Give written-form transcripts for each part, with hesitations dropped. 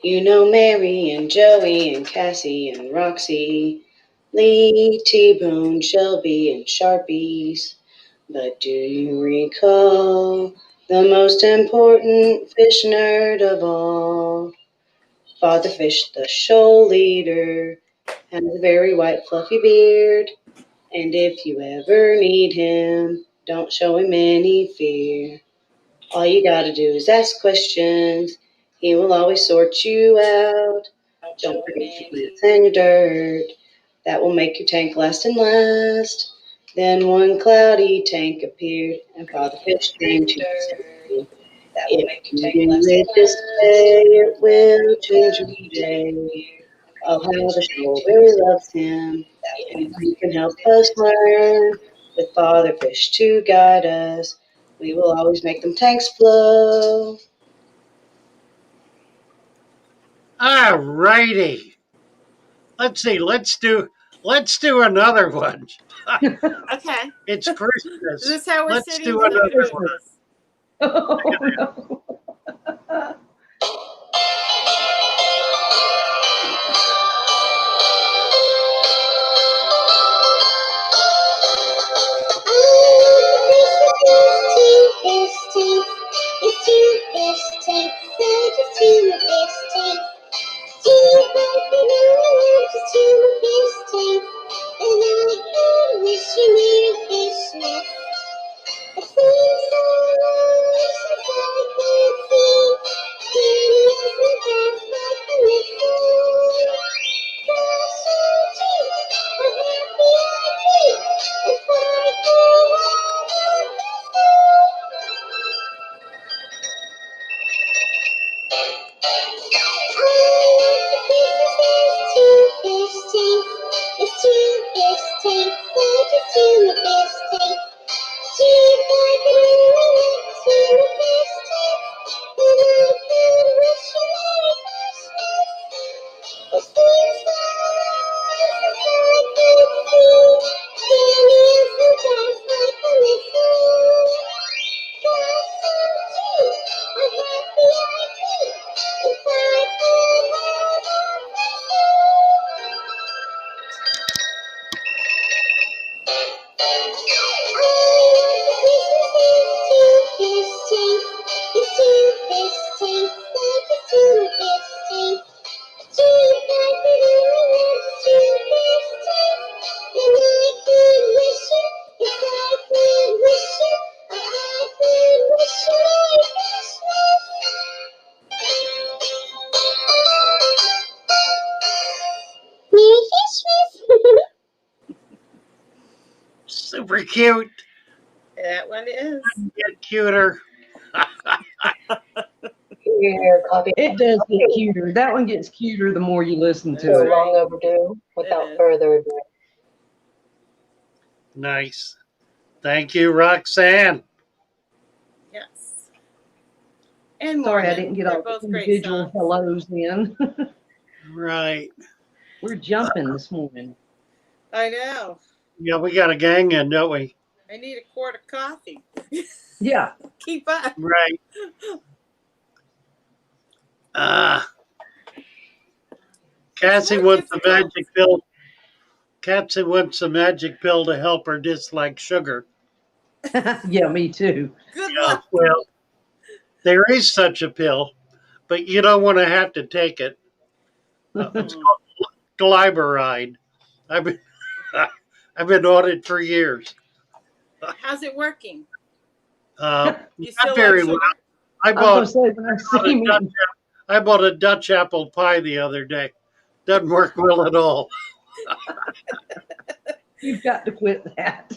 You know Mary and Joey and Cassie and Roxy, Lee, T-Bone, Shelby, and Sharpies. But do you recall the most important fish nerd of all? Father Fish, the shoal leader, has a very white fluffy beard. And if you ever need him, don't show him any fear. All you gotta do is ask questions. He will always sort you out. Don't forget your plants and your dirt. That will make your tank last and last. Then one cloudy tank appeared, and Father Fish came to say, if you do it this way, it will change your day. Oh, how the shoal really loves him, and he can help us learn. With Father Fish to guide us, we will always make them tanks flow. All righty. Let's see. Let's do another one. Okay. It's Christmas. Is this how we're Let's sitting do tonight? another one. Oh, no. Super cute. That one is. Get cuter. It does get cuter. That one gets cuter the more you listen to So it. long overdue. Without further ado. Nice. Thank you, Roxanne. Yes. And Sorry, Morgan. I didn't get They're all both the great individual songs. hellos in. Right. We're jumping this morning. I know. Yeah, we got a gang in, don't we? I need a quart of coffee. Yeah. Keep up. Right. Cassie more wants the difficult. magic pill. Cassie wants the magic pill to help her dislike sugar. Yeah, me too. Good Yeah, luck. well, there is such a pill, but you don't want to have to take it. It's called glyburide. I've been, I've been on it for years. How's it working? You still not very like well. sugar? I I was going to say, when I see me, I bought a Dutch apple pie the other day. Doesn't work well at all. you've got to quit that.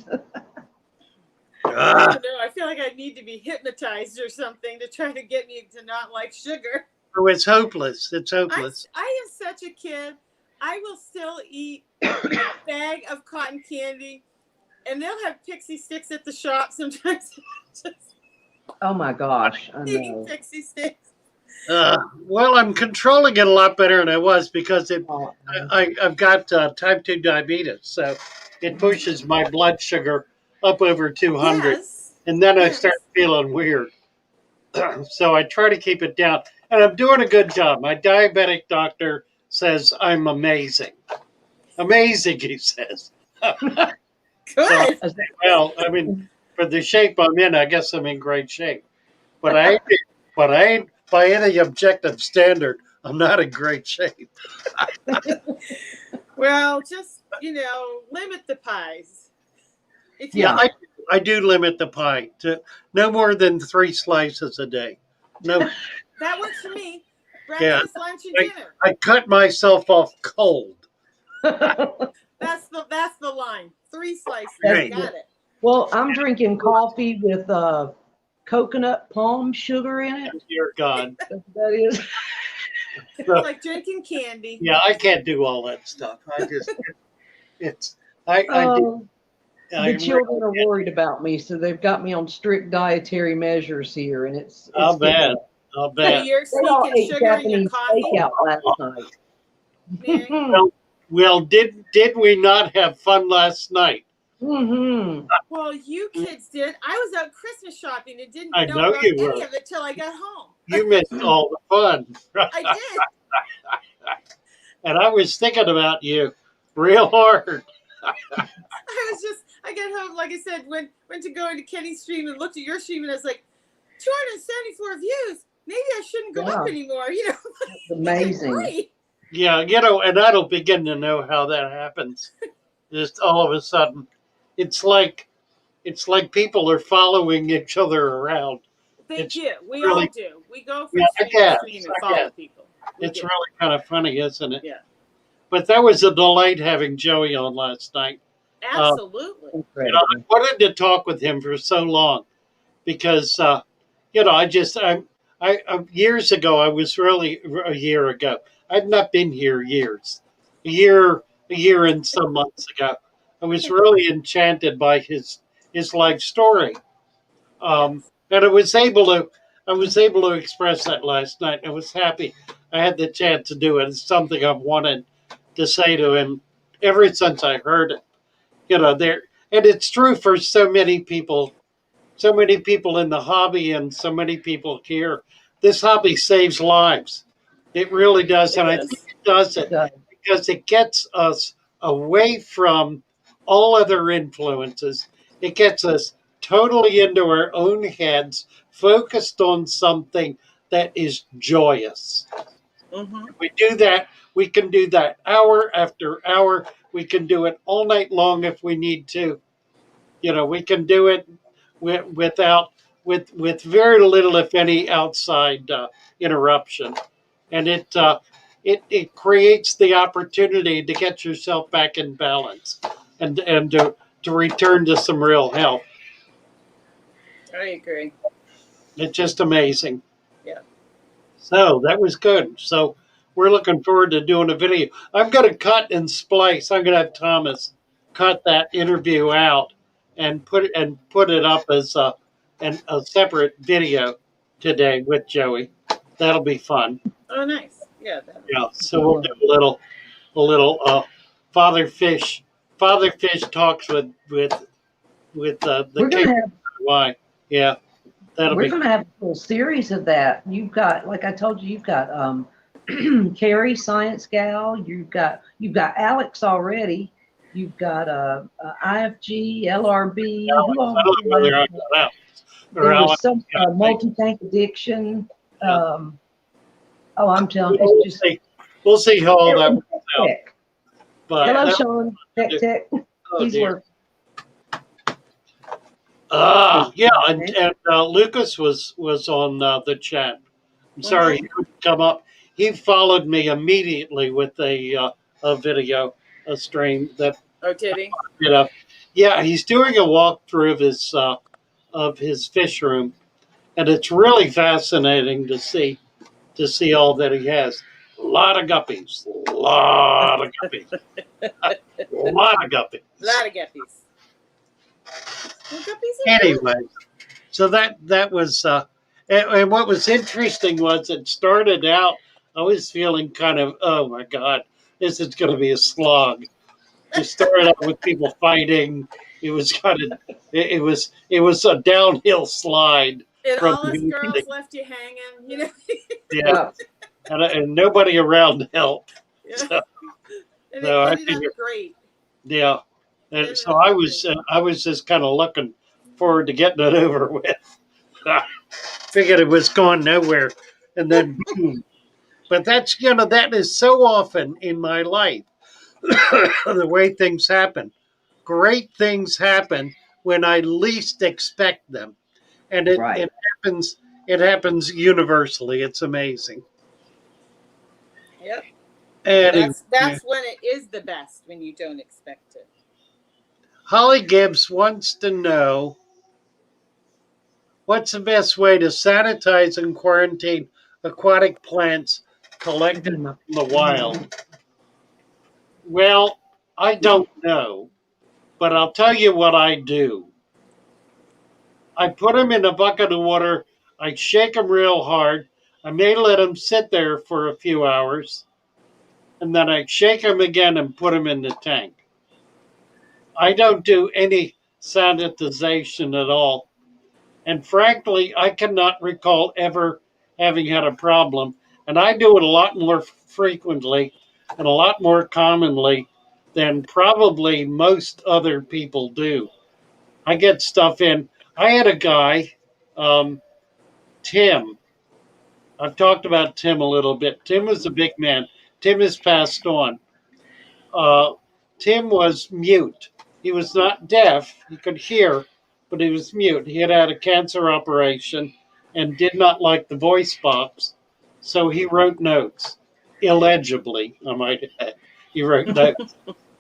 I don't know. I feel like I need to be hypnotized or something to try to get me to not like sugar. Oh, it's hopeless. It's hopeless. I am such a kid. I will still eat a bag of cotton candy, and they'll have pixie sticks at the shop sometimes. Oh my gosh, I Eating know. pixie sticks. Well, I'm controlling it a lot better than I was because I've got type 2 diabetes, so it pushes my blood sugar up over 200, Yes. and then I start feeling weird. So I try to keep it down. and I'm doing a good job. My diabetic doctor says I'm amazing. Amazing, he says. Good. Well, I mean, for the shape I'm in, I guess I'm in great shape. But I ain't by any objective standard, I'm not in great shape. Well, just limit the pies. If you Yeah, can. I do limit the pie to no more than 3 slices a day. No, That works for me. yeah, Breakfast, lunch, and I, dinner. I cut myself off cold. That's the line. 3 slices. Right. Got it. Well, I'm drinking coffee with coconut palm sugar in it. Dear God. That is. It's like drinking candy. Yeah, I can't do all that stuff. I do. The children are worried about me, so they've got me on strict dietary measures here, and it's I'll bet. getting- I'll So bet. you're They all sneaking ate sugar in your Japanese coffee? steak out last night. Mary? Well, did we not have fun last night? Mm-hmm. Well, you kids did. I was out Christmas shopping and didn't I know know about you any were. of it till I got home. You missed all the fun. I did. And I was thinking about you real hard. I got home, like I said, went to go into Kenny's stream and looked at your stream and I was like, 274 views. Maybe I shouldn't go up anymore. That's amazing. Great. Yeah, and I don't begin to know how that happens. Just all of a sudden, it's like people are following each other around. They It's do. We really- all do. We go from Yeah, I stream to guess, stream and I follow guess. people. It's really kind of funny, isn't it? Yeah. But that was a delight having Joey on last night. Absolutely. Incredible. I wanted to talk with him for so long because I years ago I was really a year ago. I'd not been here years. A year and some months ago. I was really enchanted by his life story. And I was able to express that last night. I was happy I had the chance to do it. It's something I've wanted to say to him ever since I heard it. There, and it's true for so many people in the hobby and so many people here. This hobby saves lives. It really does. And I think it does it because it gets us away from all other influences. It gets us totally into our own heads, focused on something that is joyous. Mm-hmm. We do that. We can do that hour after hour. We can do it all night long if we need to. We can do it with very little, if any, outside interruption, and it creates the opportunity to get yourself back in balance, and to return to some real health. I agree. It's just amazing. Yeah. So that was good. So we're looking forward to doing a video. I'm going to cut and splice. I'm going to have Thomas cut that interview out and put it up as a separate video today with Joey. That'll be fun. Oh, nice. Yeah. Yeah. So we'll do a little Father Fish talks with the We're king. gonna have Why? Yeah. We're going to have a full series of that. You've got, like I told you, you've got Carrie, Science Gal. You've got Alex already. You've got IFG, LRB. Who else? There was some multi-tank addiction. I'm telling you, it's just. We'll see how all that works out. But hello, Sean. Tech. Oh, He's dear. working. Yeah, and Lucas was on the chat. I'm sorry he couldn't come up. He followed me immediately with a video, a stream that. Oh, did he? Yeah, he's doing a walkthrough of his fish room, and it's really fascinating to see all that he has. A lot of guppies, a lot of guppies. Anyway, so that was, and what was interesting was it started out, I was feeling kind of, oh my God, this is going to be a slog. It started out with people fighting. It was it was a downhill slide. And all us girls left you hanging, Yeah, and nobody around helped. Yeah. So, And so it I ended up figured, great. yeah. It And ended so up I great. I was just kind of looking forward to getting it over with. I figured it was going nowhere, and then boom. But that's that is so often in my life the way things happen. Great things happen when I least expect them, and Right. it happens. It happens universally. It's amazing. Yep. And Anyway, that's when it is the best, when you don't expect it. Holly Gibbs wants to know what's the best way to sanitize and quarantine aquatic plants collected from the wild. Well, I don't know, but I'll tell you what I do. I put them in a bucket of water. I shake them real hard. I may let them sit there for a few hours, and then I shake them again and put them in the tank. I don't do any sanitization at all. And frankly, I cannot recall ever having had a problem. And I do it a lot more frequently and a lot more commonly than probably most other people do. I get stuff in. I had a guy, um, Tim. I've talked about Tim a little bit. Tim was a big man. Tim has passed on. Uh, Tim was mute. He was not deaf. He could hear, but he was mute. He had had a cancer operation and did not like the voice box, so he wrote notes illegibly. I might add. He wrote notes,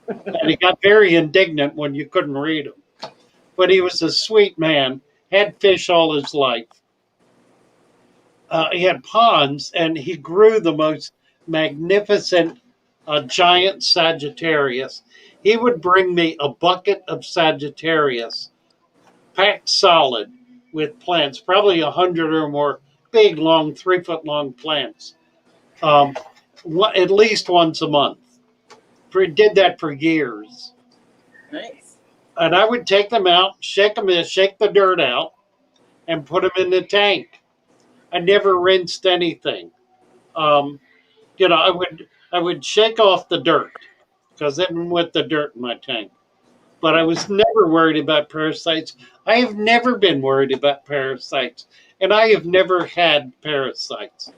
and he got very indignant when you couldn't read them. But he was a sweet man. Had fish all his life. He had ponds, and he grew the most magnificent giant Sagittarius. He would bring me a bucket of Sagittarius, packed solid with plants, probably 100 or more big, long, 3 foot long plants, um, at least once a month. Did that for years. Nice. And I would take them out, shake them in, shake the dirt out, and put them in the tank. I never rinsed anything. Um, I would shake off the dirt because it went with the dirt in my tank. But I was never worried about parasites. I have never been worried about parasites, and I have never had parasites.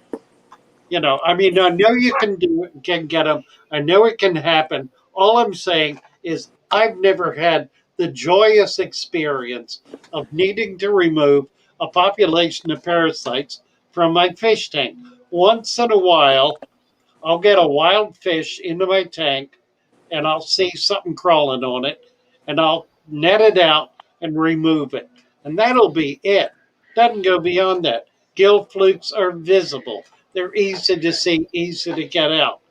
I mean, I know you can do it, can get them. I know it can happen. All I'm saying is I've never had the joyous experience of needing to remove a population of parasites from my fish tank. Once in a while, I'll get a wild fish into my tank and I'll see something crawling on it and I'll net it out and remove it. And that'll be it. Doesn't go beyond that. Gill flukes are visible. They're easy to see, easy to get out.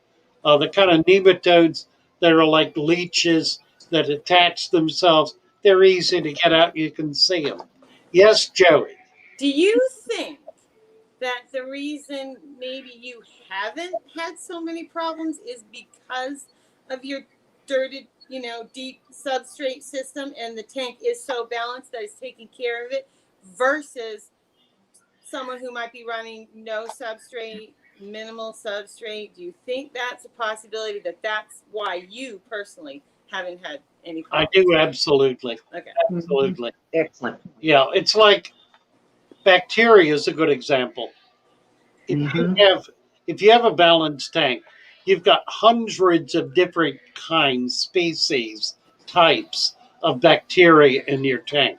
The kind of nematodes that are like leeches that attach themselves, they're easy to get out. You can see them. Yes, Joey. Do you think that the reason maybe you haven't had so many problems is because of your dirted, deep substrate system, and the tank is so balanced that it's taking care of it, versus someone who might be running no substrate, minimal substrate? Do you think that's a possibility, that that's why you personally haven't had any I problems? do absolutely. Okay. Absolutely. Excellent. Yeah, it's like bacteria is a good example. If you Mhm. have if you have a balanced tank, you've got hundreds of different kinds, species, types of bacteria in your tank.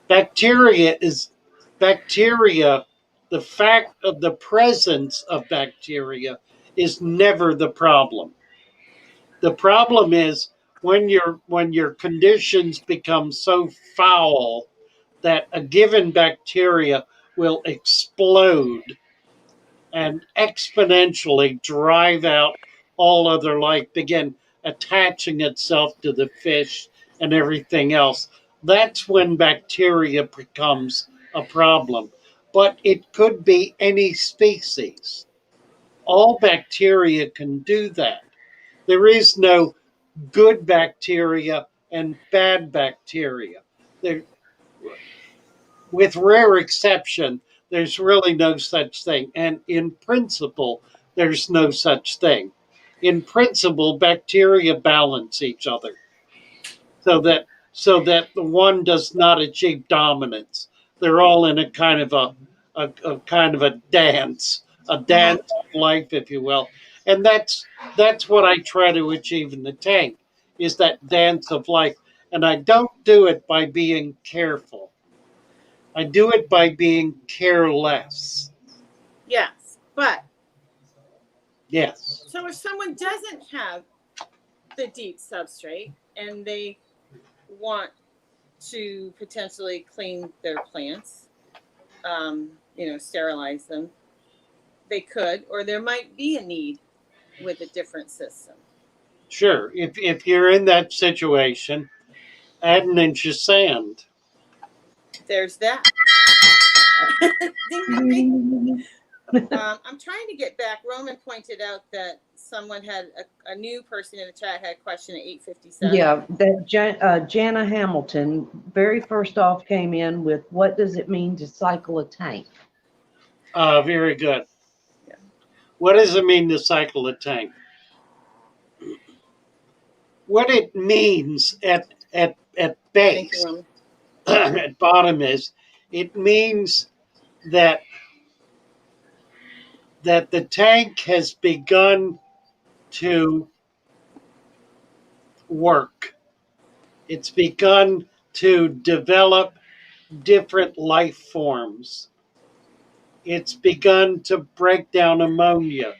Bacteria is bacteria, the fact of the presence of bacteria is never the problem. The problem is when your conditions become so foul that a given bacteria will explode and exponentially drive out all other life, begin attaching itself to the fish and everything else. That's when bacteria becomes a problem. But it could be any species. All bacteria can do that. There is no good bacteria and bad bacteria. There, with rare exception, there's really no such thing. And in principle, there's no such thing. In principle, bacteria balance each other so that the one does not achieve dominance. They're all in a kind of a kind of a dance of life, if you will. And that's what I try to achieve in the tank, is that dance of life. And I don't do it by being careful. I do it by being careless. Yes, but Yes. so if someone doesn't have the deep substrate and they want to potentially clean their plants, sterilize them, they could, or there might be a need with a different system. Sure. If you're in that situation, add an inch of sand. There's that. Ding, ding, ding. I'm trying to get back. Roman pointed out that someone had a new person in the chat had a question at 8:57. Yeah, that Jana Hamilton very first off came in with, what does it mean to cycle a tank? Very good. Yeah. What does it mean to cycle a tank? What it means at Thank base, you, Roman. At bottom is, it means that the tank has begun to work. It's begun to develop different life forms. It's begun to break down ammonia.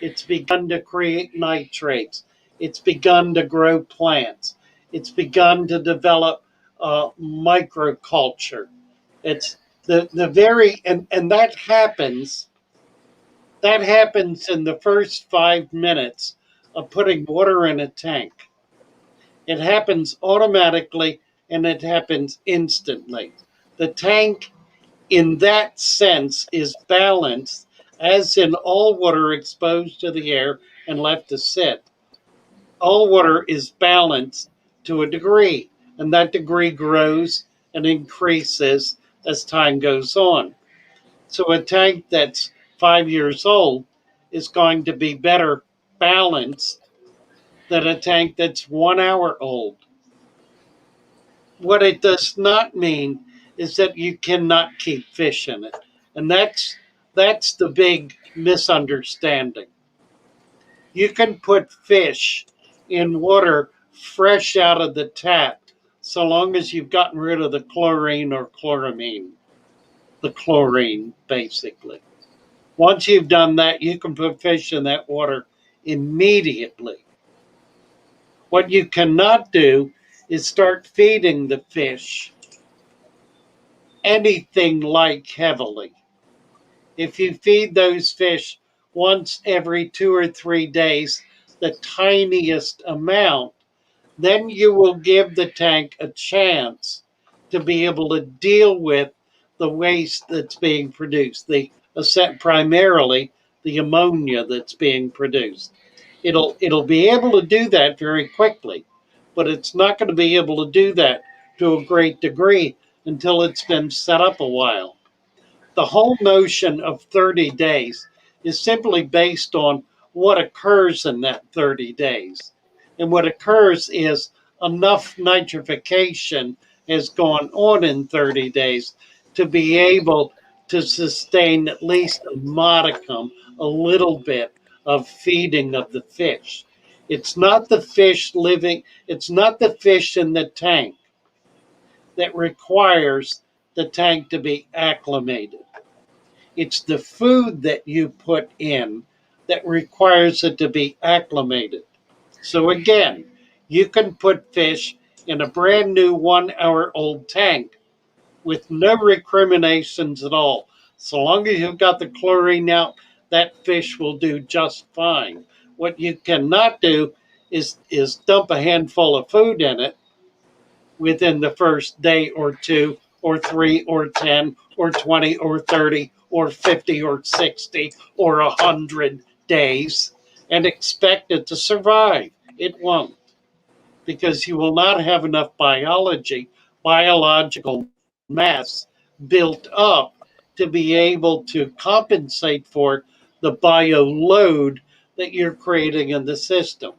It's begun to create nitrates. It's begun to grow plants. It's begun to develop microculture. It's the very and that happens. That happens in the first 5 minutes of putting water in a tank. It happens automatically and it happens instantly. The tank, in that sense, is balanced, as in all water exposed to the air and left to sit. All water is balanced to a degree, and that degree grows and increases as time goes on. So a tank that's 5 years old is going to be better balanced than a tank that's 1 hour old. What it does not mean is that you cannot keep fish in it. And that's the big misunderstanding. You can put fish in water fresh out of the tap so long as you've gotten rid of the chlorine or chloramine. The chlorine, basically. Once you've done that, you can put fish in that water immediately. What you cannot do is start feeding the fish anything like heavily. If you feed those fish once every 2 or 3 days, the tiniest amount, then you will give the tank a chance to be able to deal with the waste that's being produced, primarily the ammonia that's being produced. It'll be able to do that very quickly, but it's not going to be able to do that to a great degree until it's been set up a while. The whole notion of 30 days is simply based on what occurs in that 30 days. And what occurs is enough nitrification has gone on in 30 days to be able to sustain at least a modicum, a little bit of feeding of the fish. It's not the fish living, it's not the fish in the tank that requires the tank to be acclimated. It's the food that you put in that requires it to be acclimated. So again, you can put fish in a brand new 1 hour old tank with no recriminations at all. So long as you've got the chlorine out, that fish will do just fine. What you cannot do is dump a handful of food in it within the first day or two or three or 10 or 20 or 30 or 50 or 60 or 100 days and expect it to survive. It won't, because you will not have enough biological mass built up to be able to compensate for the bio load that you're creating in the system.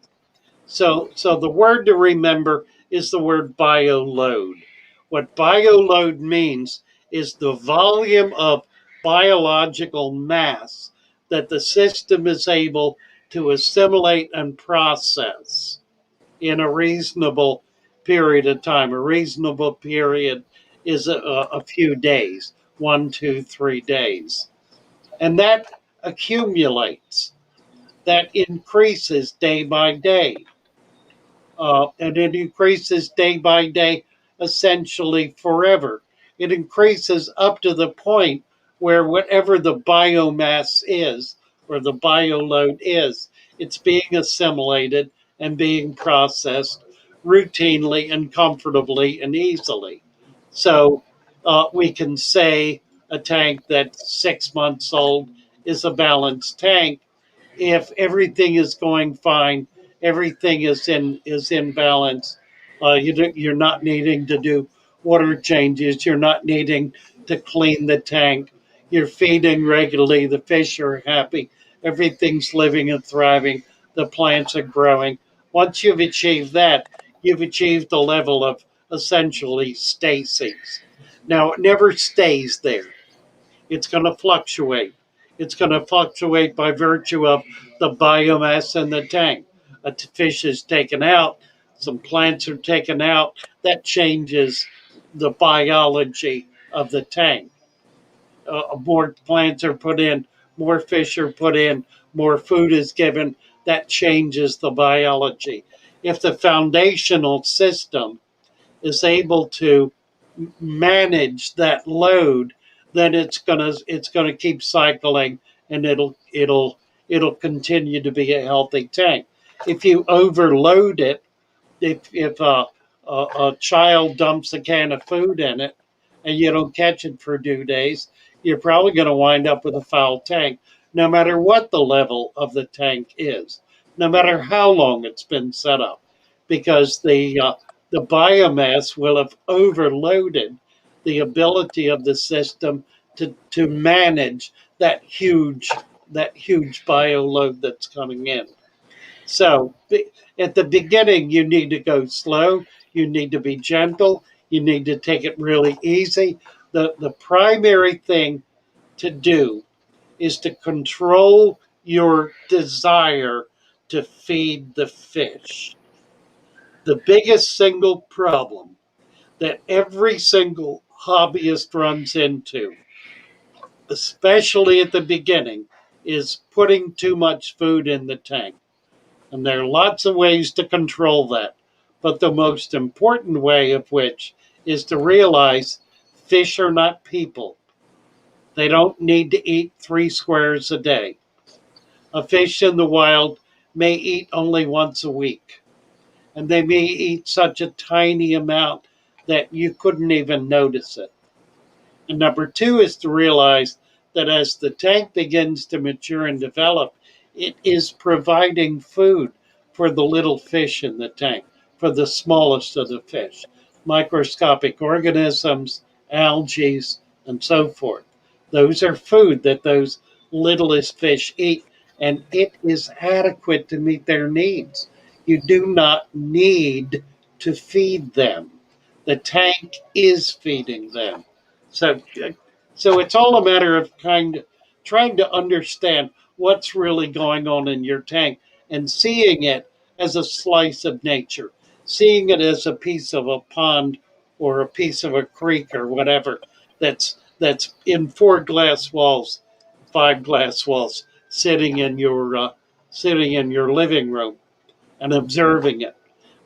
So the word to remember is the word bio load. What bio load means is the volume of biological mass that the system is able to assimilate and process in a reasonable period of time. A reasonable period is a few days, 1, 2, 3 days. And that accumulates, that increases day by day. And it increases day by day, essentially forever. It increases up to the point where whatever the biomass is, or the bioload is, it's being assimilated and being processed routinely and comfortably and easily. So we can say a tank that's 6 months old is a balanced tank if everything is going fine, everything is in balance. You're not needing to do water changes. You're not needing to clean the tank. You're feeding regularly. The fish are happy. Everything's living and thriving. The plants are growing. Once you've achieved that, you've achieved the level of essentially stasis. Now, it never stays there. It's going to fluctuate. It's going to fluctuate by virtue of the biomass in the tank. A fish is taken out, some plants are taken out. That changes the biology of the tank. More plants are put in, more fish are put in, more food is given. That changes the biology. If the foundational system is able to manage that load, then it's gonna keep cycling, and it'll continue to be a healthy tank. If you overload it, if a child dumps a can of food in it and you don't catch it for 2 days, you're probably going to wind up with a foul tank, no matter what the level of the tank is, no matter how long it's been set up, because the biomass will have overloaded the ability of the system to manage that huge bio load that's coming in. So at the beginning, you need to go slow. You need to be gentle. You need to take it really easy. The primary thing to do is to control your desire to feed the fish. The biggest single problem that every single hobbyist runs into, especially at the beginning, is putting too much food in the tank. And there are lots of ways to control that. But the most important way of which is to realize fish are not people. They don't need to eat 3 squares a day. A fish in the wild may eat only once a week, and they may eat such a tiny amount that you couldn't even notice it. And number two is to realize that as the tank begins to mature and develop, it is providing food for the little fish in the tank, for the smallest of the fish, microscopic organisms, algae, and so forth. Those are food that those littlest fish eat, and it is adequate to meet their needs. You do not need to feed them. The tank is feeding them. So, so it's all a matter of trying to understand what's really going on in your tank and seeing it as a slice of nature, seeing it as a piece of a pond or a piece of a creek or whatever that's in 4 glass walls, 5 glass walls, sitting in your living room and observing it.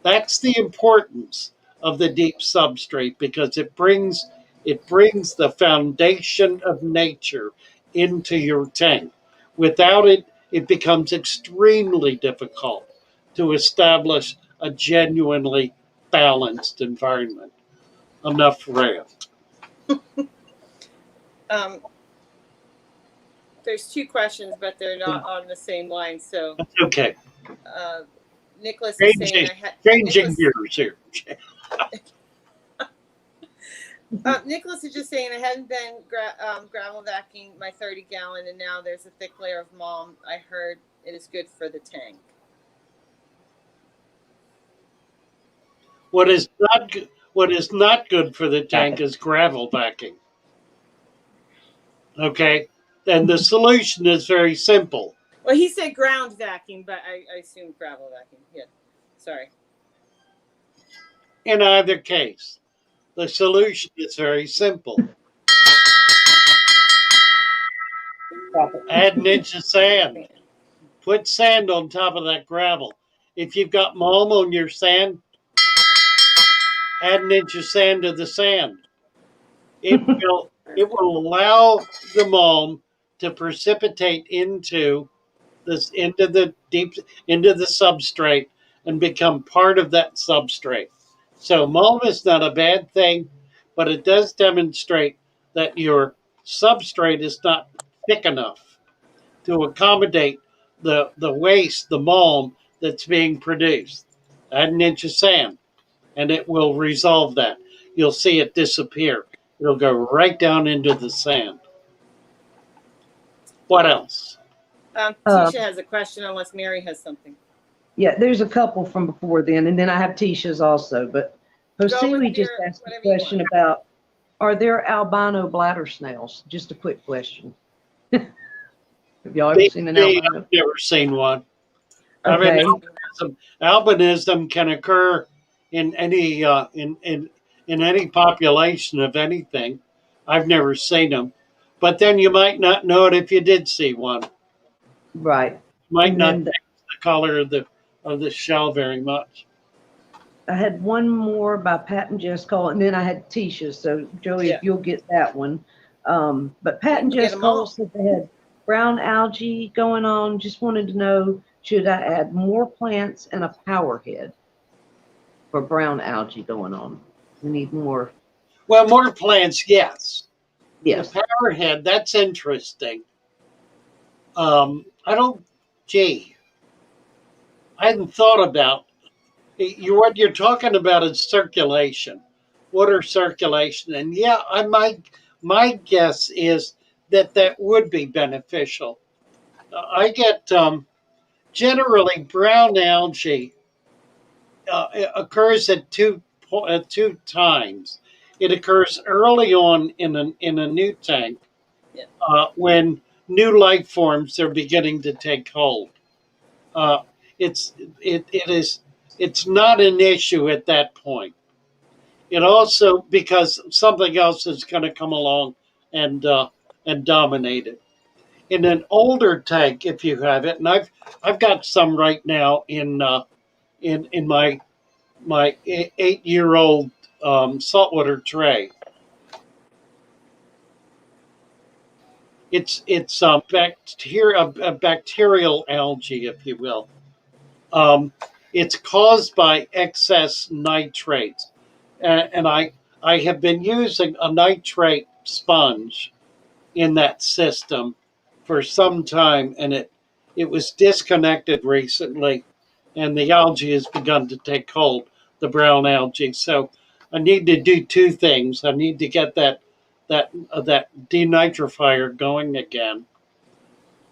That's the importance of the deep substrate, because it brings the foundation of nature into your tank. Without it, it becomes extremely difficult to establish a genuinely balanced environment. Enough rant. Um, there's 2 questions, but they're not on the same line. So That's okay. Nicholas is saying, Changing Nicholas, gears here. Nicholas is just saying I hadn't been gravel vacuuming my 30-gallon, and now there's a thick layer of mulch. I heard it is good for the tank. What is not good for the tank is gravel vacuum. Okay, and the solution is very simple. Well, he said ground vacuum, but I assumed gravel vacuum. Yeah, sorry. In either case, the solution is very simple. Add an inch of sand. Put sand on top of that gravel. If you've got mulch on your sand, add an inch of sand to the sand. It will allow the mulch to precipitate into the substrate and become part of that substrate. So mulch is not a bad thing, but it does demonstrate that your substrate is not thick enough to accommodate the waste, the mulch that's being produced. Add an inch of sand, and it will resolve that. You'll see it disappear. It'll go right down into the sand. What else? Tisha has a question, unless Mary has something. Yeah, there's a couple from before then, and then I have Tisha's also. But Jose just asked a question about, are there albino bladder snails? Just a quick question. Have y'all ever seen an albino? I've never seen one. Okay. I mean, albinism can occur in any in any population of anything. I've never seen them, but then you might not know it if you did see one. Right. You might not change the color of the shell very much. I had one more by Pat and Jess Cole, and then I had Tisha. So Joey, if you'll get that one. But Pat and Jess Cole said they had brown algae going on. Just wanted to know, should I add more plants and a power head for brown algae going on? We need more. Well, more plants, yes. Yes. The power head, that's interesting. I hadn't thought about what you're talking about is circulation, water circulation, and yeah, my guess is that would be beneficial. I get generally brown algae occurs at two times. It occurs early on in a new tank when new life forms are beginning to take hold. Uh, it's not an issue at that point. It also because something else is going to come along and dominate it. In an older tank, if you have it, and I've got some right now in my 8-year-old saltwater tray. It's a bacterial algae, if you will. It's caused by excess nitrates, and I have been using a nitrate sponge in that system for some time, and it was disconnected recently, and the algae has begun to take hold, the brown algae. So I need to do two things. I need to get that denitrifier going again,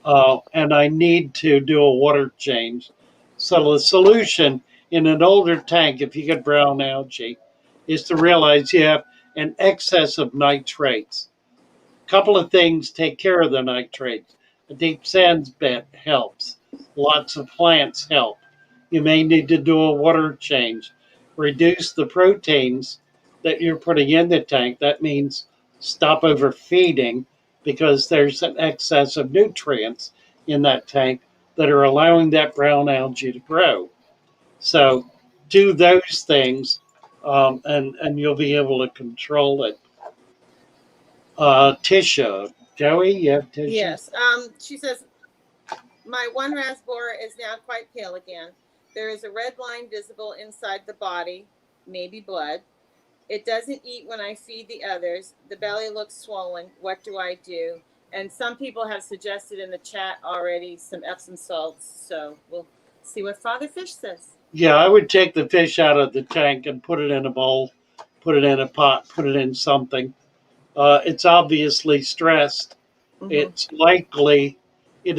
and I need to do a water change. So the solution in an older tank, if you get brown algae, is to realize you have an excess of nitrates. A couple of things take care of the nitrates. A deep sands bed helps. Lots of plants help. You may need to do a water change. Reduce the proteins that you're putting in the tank. That means stop overfeeding because there's an excess of nutrients in that tank that are allowing that brown algae to grow. So do those things, and you'll be able to control it. Tisha, Joey, you have Tisha? Yes. She says, my one rasbora is now quite pale again. There is a red line visible inside the body, maybe blood. It doesn't eat when I feed the others. The belly looks swollen. What do I do? And some people have suggested in the chat already some Epsom salts. So we'll see what Father Fish says. Yeah, I would take the fish out of the tank and put it in a bowl. put it in a pot, put it in something. It's obviously stressed. Mhm. It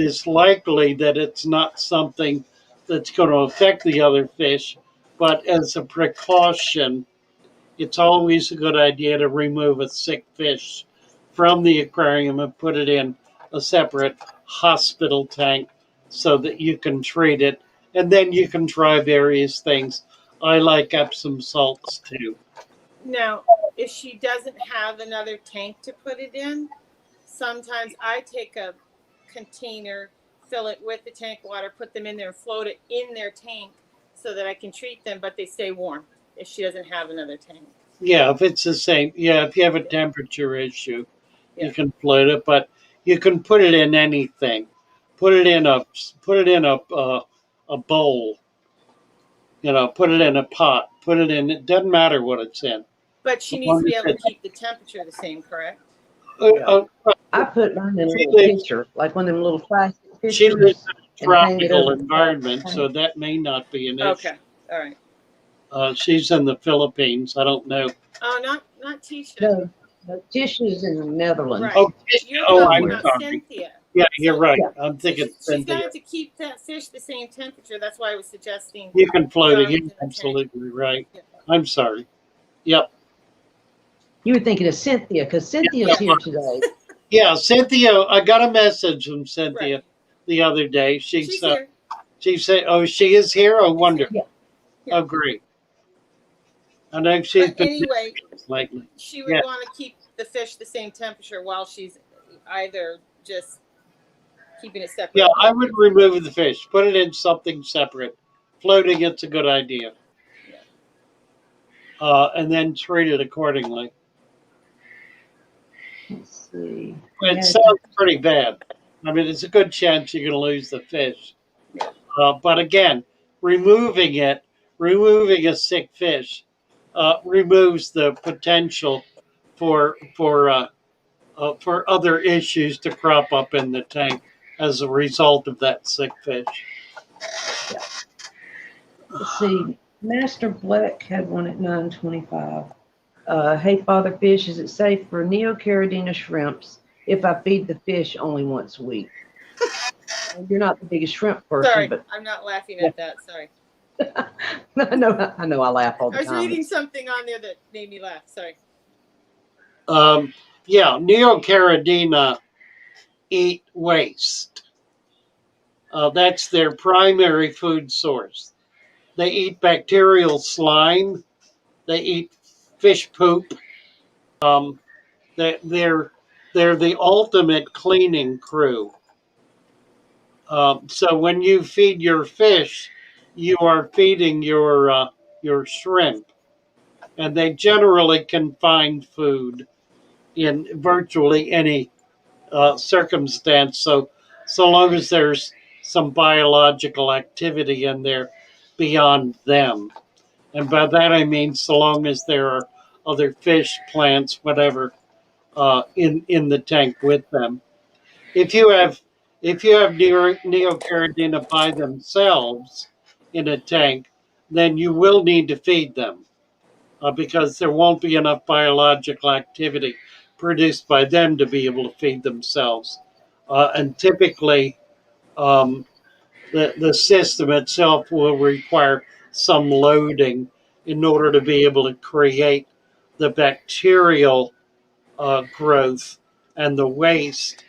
is likely that it's not something that's going to affect the other fish, but as a precaution, it's always a good idea to remove a sick fish from the aquarium and put it in a separate hospital tank so that you can treat it. And then you can try various things. I like Epsom salts too. Now, if she doesn't have another tank to put it in, sometimes I take a container, fill it with the tank water, put them in there, and float it in their tank so that I can treat them, but they stay warm if she doesn't have another tank. Yeah, if it's the same. Yeah, if you have a temperature issue, Yeah. you can float it, but you can put it in anything. Put it in a bowl. Put it in a pot. Put it in. It doesn't matter what it's in. But she As needs long to be as able to it's- keep the temperature the same, correct? I put mine in a She little lives- pitcher, like one of them little plastic She lives pitchers, in a and hang it tropical over the top of the environment, so tank. that may not be an issue. Okay, all right. She's in the Philippines. I don't know. Oh, not Tisha. No, the tissues in the Netherlands. Right. Oh, You're oh, talking I'm about sorry. Cynthia. Yeah, you're right. Yeah. I'm thinking She's got Cynthia. to keep that fish the same temperature. That's why I was suggesting. You can float it. Darwin's in You're the tank. absolutely right. Yeah. I'm sorry. Yep. You were thinking of Cynthia, because Cynthia's here today. Yeah, Cynthia. I got a message from Cynthia Right. the other day. She's here. She said, "Oh, she is here. Oh, wonder. Yeah. Yeah. Oh, great. I know she's But been anyway, lately. she would Yeah. want to keep the fish the same temperature while she's either just keeping it separate. Yeah, I would remove the fish. Put it in something separate. Floating, it's a good idea. And then treat it accordingly. Let's see. It sounds pretty bad. I mean, it's a good chance you're going to lose the fish. But again, removing a sick fish, removes the potential for other issues to crop up in the tank as a result of that sick fish. Let's see. Master Black had one at 9:25. Hey, Father Fish, is it safe for Neocaridina shrimps if I feed the fish only once a week? You're not the biggest shrimp person, Sorry, but I'm not laughing at that. Sorry. I know I laugh all the I was time. reading something on there that made me laugh. Sorry. Yeah, Neocaridina eat waste. That's their primary food source. They eat bacterial slime. They eat fish poop. They're the ultimate cleaning crew. So when you feed your fish, you are feeding your shrimp, and they generally can find food in virtually any circumstance. So long as there's some biological activity in there beyond them, and by that I mean so long as there are other fish, plants, whatever, in the tank with them. If you have Neocaridina by themselves in a tank, then you will need to feed them because there won't be enough biological activity produced by them to be able to feed themselves. And typically, the system itself will require some loading in order to be able to create the bacterial growth and the waste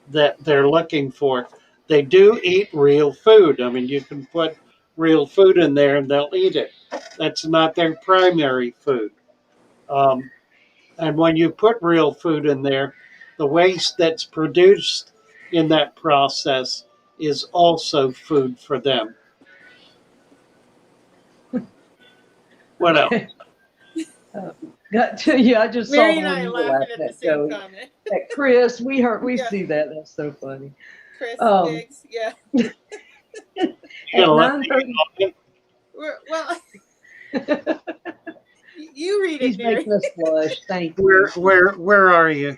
that they're looking for. They do eat real food. I mean, you can put real food in there and they'll eat it. That's not their primary food. And when you put real food in there, the waste that's produced in that process is also food for them. What else? Got to you. I just Mary saw and the I one are you laughing laughed at the at, same Joey. comment. That Chris, we Yeah. see that. That's so funny. Chris Biggs, yeah. At You know, 9:30, Well, you read he's it, Mary. making us blush. Thank you. where are you?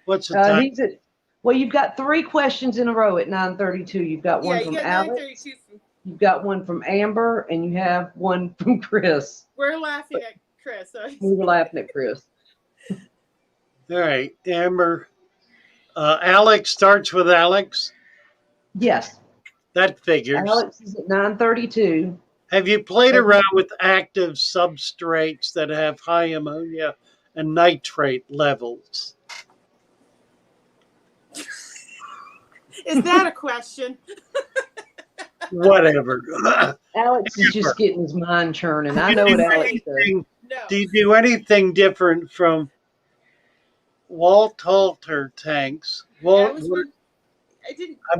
What's the time? He's at. Well, you've got 3 questions in a row at 9:32. You've got one Yeah, you from got Alex. 932. You've got one from Amber, and you have one from Chris. We're laughing at Chris. We were laughing at Chris. All right, Amber. Alex starts with Alex. Yes. That figures. Alex is at 932. Have you played around with active substrates that have high ammonia and nitrate levels? Is that a question? Whatever. Alex is just getting his mind churning. I know what Alex does. No. Do you do anything different from walt halter tanks? I'm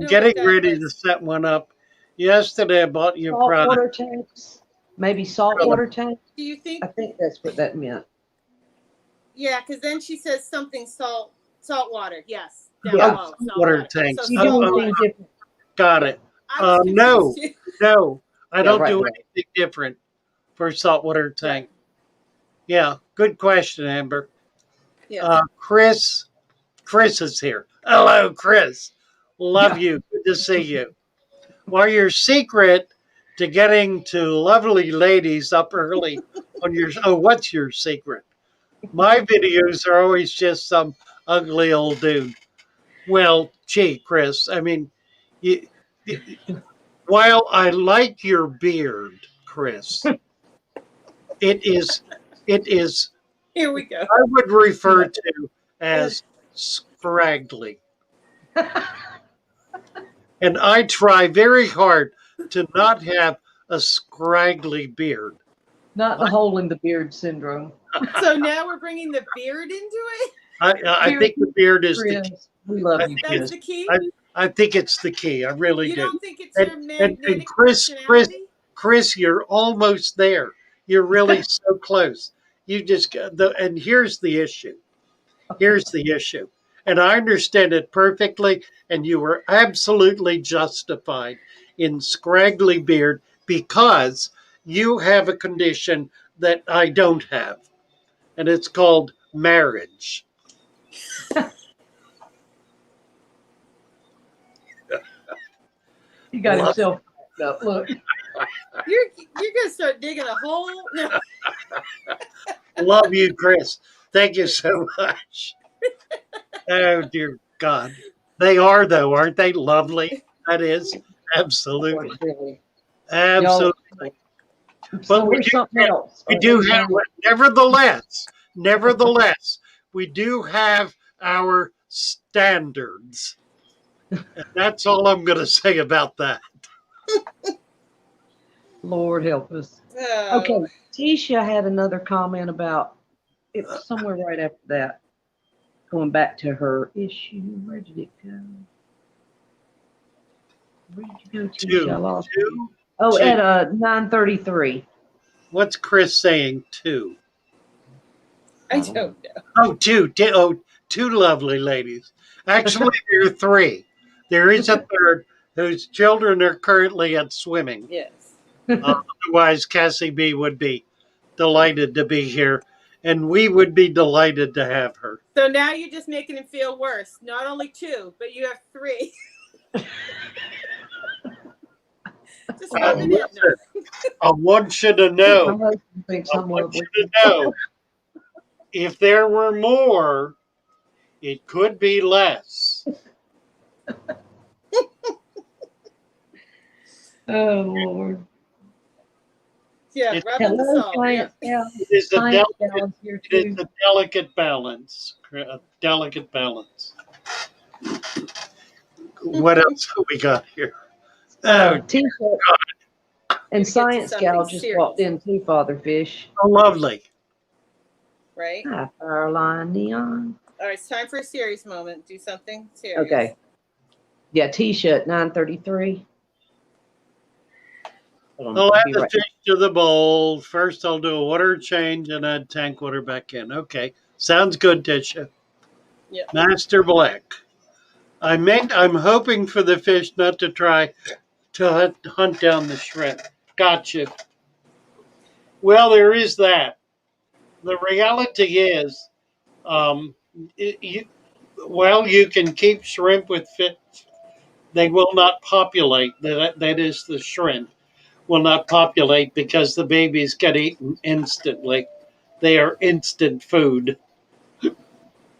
getting ready to set one up. Yesterday I bought your product. Saltwater tanks? Maybe saltwater tanks? Do you think? I think that's what that meant. Yeah, because then she says something salt water. Yes. Yeah, water tanks. So You do anything different? Got it. I was No, confused. no, I don't right, do right. anything different for saltwater tank. Yeah, good question, Amber. Yeah. Chris is here. Hello, Chris. Love you. Good to see you. Well, your secret to getting to lovely ladies up early on your what's your secret? My videos are always just some ugly old dude. Well, gee, Chris, I mean, you, while I like your beard, Chris, it is Here we go. I would refer to as scraggly. And I try very hard to not have a scraggly beard. Not the hole in the beard syndrome. So now we're bringing the beard into it? I think the beard is the key. Chris, we love you, That's Chris. the key? I think it's the key. I really You do. don't think it's your And magnetic Chris, personality? Chris, you're almost there. You're really so close. You just and here's the issue. Here's the issue. And I understand it perfectly, and you were absolutely justified in scraggly beard because you have a condition that I don't have, and it's called marriage. He got himself up. Look. You're gonna start digging a hole? No. Love you, Chris. Thank you so much. Oh, dear God. They are, though, aren't they? Lovely. That is. Absolutely. Absolutely. So But here's something else. we do have, nevertheless, we do have our standards. And that's all I'm going to say about that. Lord help us. Oh. Okay, Tisha had another comment about it was somewhere right after that. Going back to her issue. Where did it go? Where did you go, Tisha? I lost you. Oh, at 9:33. What's Chris saying? Two. I don't know. Oh, two lovely ladies. Actually, there are three. There is a third whose children are currently at swimming. Yes. Otherwise, Cassie B would be delighted to be here, and we would be delighted to have her. So now you're just making him feel worse. Not only two, but you have three. Just rub it in. I want you to know. My husband thinks I I'm want lovely. you to know. If there were more, it could be less. Oh, Lord. Yeah, It's- rub in the Hello, salt. Science Yeah. Gal. It is a Science delicate. Gal's here It is too. a delicate balance. A delicate balance. What else have we got here? Oh, T-shirt. And to Science something Gal just serious. walked in too, Father Fish. so lovely. Right? Hi, Fireline Neon. All right, it's time for a serious moment. Do something serious. Okay. Yeah, T-shirt 9:33. I'll add the fish to the bowl. First, I'll do a water change and add tank water back in. Okay. Sounds good, Tisha. Yep. Master Black. I'm hoping for the fish not to try to hunt down the shrimp. Gotcha. Well, there is that. The reality is, you can keep shrimp with fish, they will not populate. That is, the shrimp will not populate because the babies get eaten instantly. They are instant food.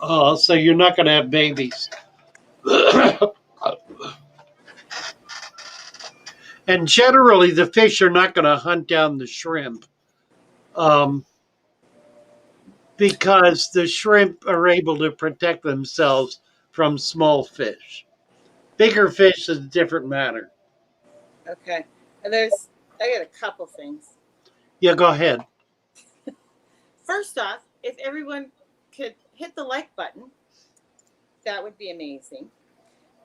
So you're not going to have babies. And generally, the fish are not going to hunt down the shrimp um, because the shrimp are able to protect themselves from small fish. Bigger fish is a different matter. Okay. And I got a couple things. Yeah, go ahead. First off, if everyone could hit the like button, that would be amazing.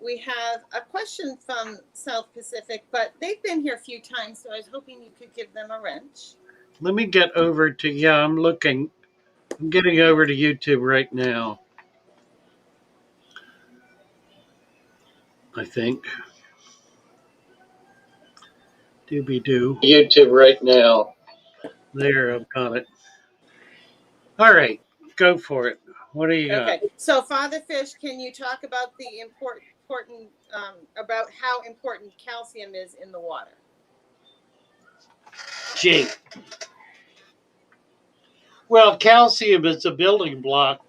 We have a question from South Pacific, but they've been here a few times, so I was hoping you could give them a wrench. Let me get over to, yeah, I'm looking. I'm getting over to YouTube right now. I think. Doobie doo. YouTube right now. There, I've got it. All right, go for it. What do you got? Okay, so Father Fish, can you talk about the important about how important calcium is in the water? Gee. Well, calcium is a building block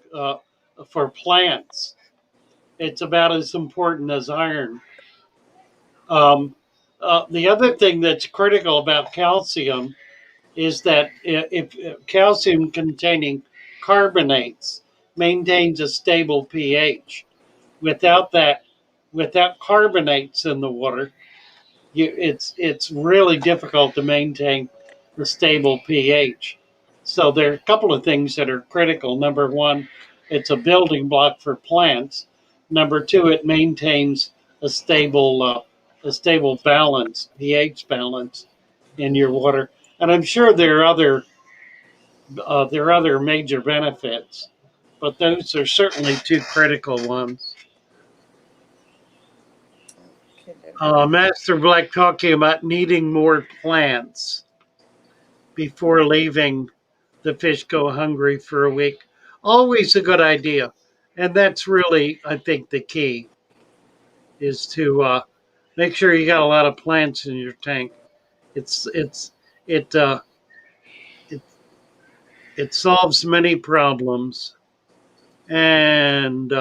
for plants. It's about as important as iron. Um, the other thing that's critical about calcium is that if calcium containing carbonates maintains a stable pH, without that, without carbonates in the water, it's really difficult to maintain the stable pH. So there are a couple of things that are critical. Number one, it's a building block for plants. Number two, it maintains a stable balance, pH balance in your water. And I'm sure there are other major benefits, but those are certainly two critical ones. Master Black talking about needing more plants before leaving the fish go hungry for a week. Always a good idea. And that's really, I think, the key is to make sure you got a lot of plants in your tank. It's it uh, it it solves many problems. And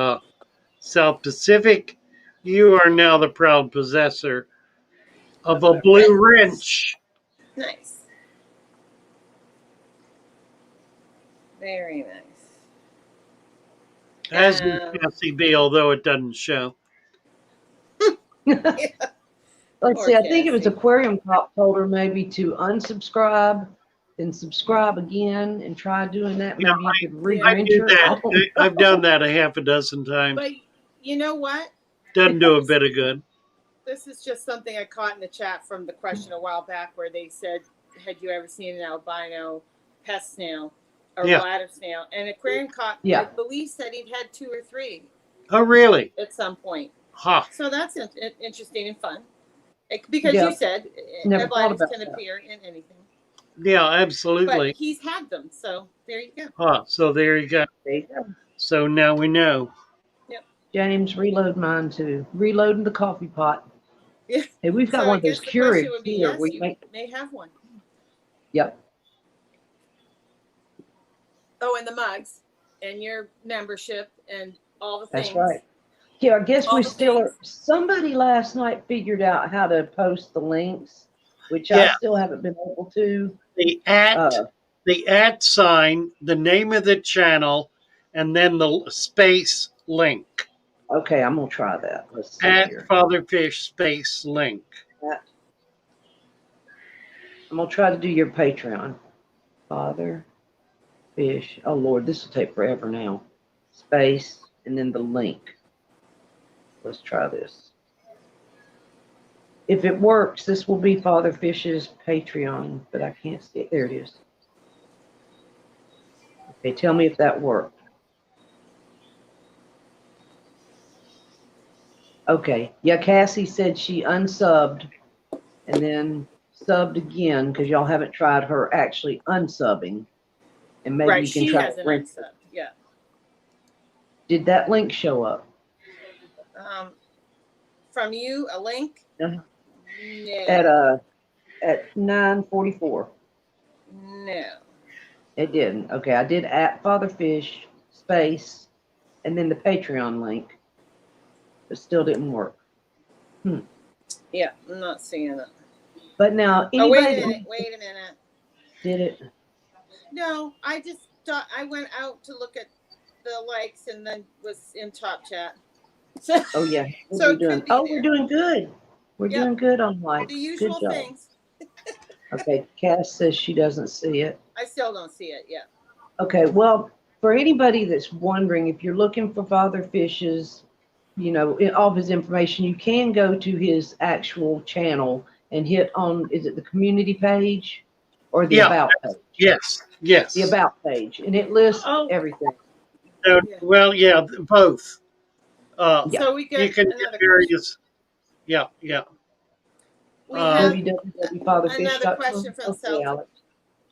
South Pacific, you are now the proud possessor of a blue wrench. Nice. Very nice. As is Cassie B, although it doesn't show. Yeah. Let's see, I think it was Cassie. Aquarium Cop told her maybe to unsubscribe and subscribe again and try doing that. Yeah, Maybe you could Yeah. I do re-enter. that. I've done that a half a dozen times. But you know what? Doesn't do a bit of good. This is just something I caught in the chat from the question a while back where they said, had you ever seen an albino pest snail or Yeah. bladder snail? And Aquarium Cop, Yeah. I believe, said he'd had 2 or 3 Oh, really? at some point. Huh. So that's interesting and fun. Because Yeah. you said Never thought albinos about can that. appear in anything. Yeah, But absolutely. he's had them, so there you go. Huh. So there you go. There you go. So now we know. James, reload mine too. Reloading the coffee pot. Yeah. Hey, we've got So one I of those guess the question Keurigs would be here. yes, We you make, may have one. yep. Oh, and the mugs and your membership and all the things. That's right. Yeah, I guess All we the still are. things. Somebody last night figured out how to post the links, which I Yeah. still haven't been able to. The at sign, the name of the channel, and then the space link. Okay, I'm gonna try that. Let's see At here. Fatherfish space link. I'm gonna try to do your Patreon. Father Fish. Oh Lord, this will take forever now. Space and then the link. Let's try this. If it works, this will be Father Fish's Patreon, but I can't see it. There it is. Okay, tell me if that worked. Okay. Yeah, Cassie said she unsubbed and then subbed again because y'all haven't tried her actually unsubbing. And maybe Right, you can she try hasn't to unsubbed. Yeah. Did that link show up? From you, a link? Uh-huh. No. At 9:44. No. It didn't. Okay, I did at Fatherfish space and then the Patreon link, but still didn't work. Yeah, I'm not seeing it. But now, Oh, wait a anybody minute. Wait a minute. did it? No, I just thought I went out to look at the likes and then was in Top Chat. So, Oh yeah, so we're it doing. could be Oh, there. we're doing good. We're Yep. doing good on likes. The usual Good job. things. Okay, Cass says she doesn't see it. I still don't see it yet. Okay, well, for anybody that's wondering, if you're looking for Father Fish's, all of his information, you can go to his actual channel and hit on, is it the community page or the Yeah. about page? Yes. The about page, and it lists Oh. everything. So, Yeah. well, yeah, both. Yeah. So we You get can another get various. Yeah. We have www.fatherfish.com. another question from Okay, Celtic. Alex.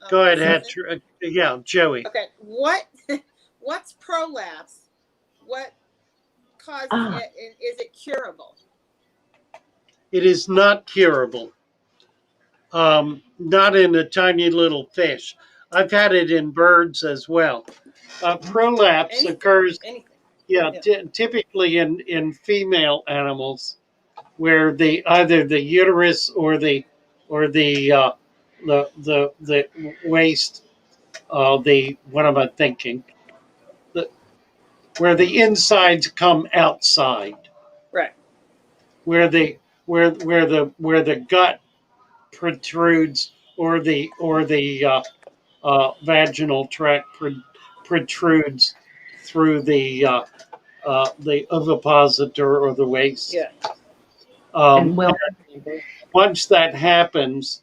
Go ahead, Susan? yeah, Joey. Okay, what's prolapse? What causes it? And is it curable? It is not curable. Not in a tiny little fish. I've had it in birds as well. Prolapse occurs, typically in female animals, where either the uterus or the waist, what am I thinking? Where the insides come outside, Right. where the gut protrudes, or the vaginal tract protrudes through the ovipositor or the waist. Yeah. And once that happens,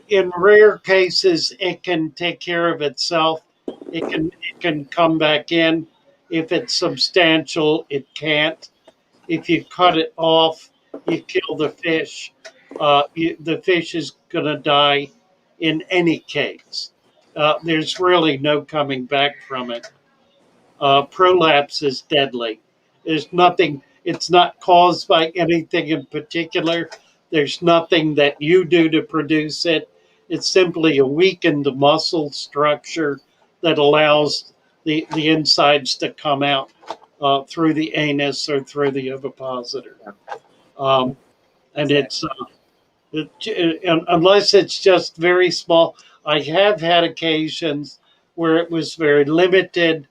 in rare cases, it can take care of itself. It can come back in. If it's substantial, it can't. If you cut it off, you kill the fish. The fish is going to die in any case. There's really no coming back from it. Prolapse is deadly. There's nothing, it's not caused by anything in particular. There's nothing that you do to produce it. It's simply a weakened muscle structure that allows the insides to come out through the anus or through the ovipositor. And unless it's just very small. I have had occasions where it was very limited,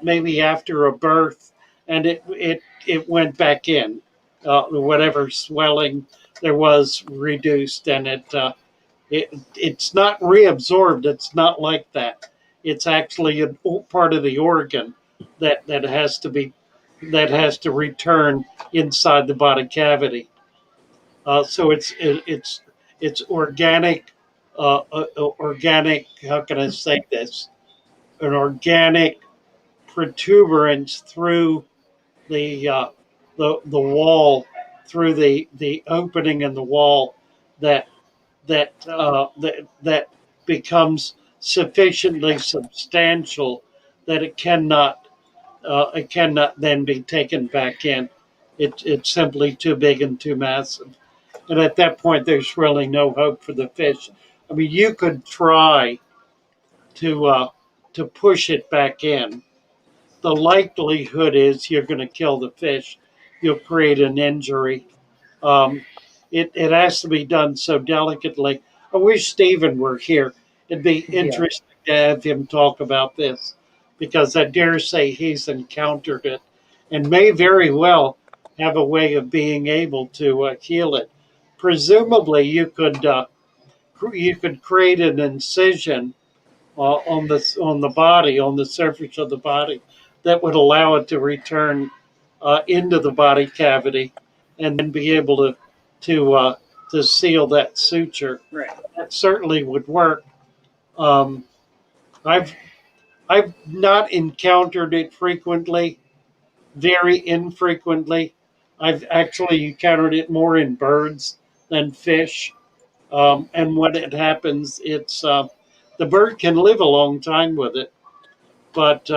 maybe after a birth, and it went back in. Whatever swelling there was reduced, and it's not reabsorbed. It's not like that. It's actually a part of the organ that has to return inside the body cavity. So it's organic, organic. How can I say this? An organic protuberance through the the wall, through the opening in the wall, that that becomes sufficiently substantial that it cannot then be taken back in. It's simply too big and too massive. And at that point, there's really no hope for the fish. I mean, you could try to push it back in. The likelihood is you're going to kill the fish. You'll create an injury. Um, it has to be done so delicately. I wish Stephen were here. It'd be interesting to have him talk about this, because I dare say he's encountered it and may very well have a way of being able to heal it. Presumably, you could create an incision on the body, on the surface of the body, that would allow it to return into the body cavity, and then be able to seal that suture. Right. That certainly would work. Um, I've I've not encountered it frequently, very infrequently. I've actually encountered it more in birds than fish. And when it happens, the bird can live a long time with it, but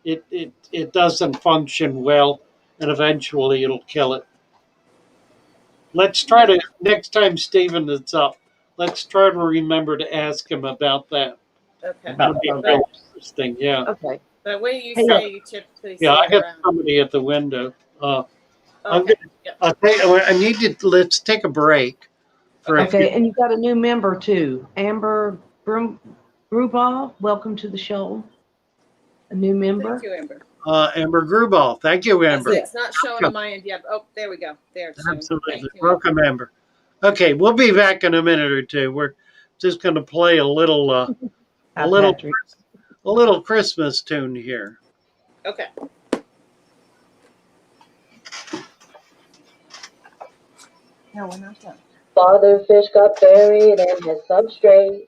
it doesn't function well, and eventually it'll kill it. Let's try to next time Stephen is up. let's try to remember to ask him about that. Okay. That'll be real interesting. Yeah. Okay. But when you Hey, say you typically Yeah, see I him got around. somebody at the window. I'm Okay. gonna. Yep. I'll tell you, I need to. Let's take a break for a few. Okay, and you got a new member too, Amber Gruball. Welcome to the show. A new member. Thank you, Amber. Amber Gruball. Thank you, Amber. It's not showing on my end yet. Oh, there we go. There it's showing. Absolutely. Thank you, Welcome, Amber. Okay, we'll be back in a minute or two. We're just going to play a little, Hi, Patrick. a little Christmas tune here. Okay. No, we're not done. Father fish got buried in his substrate,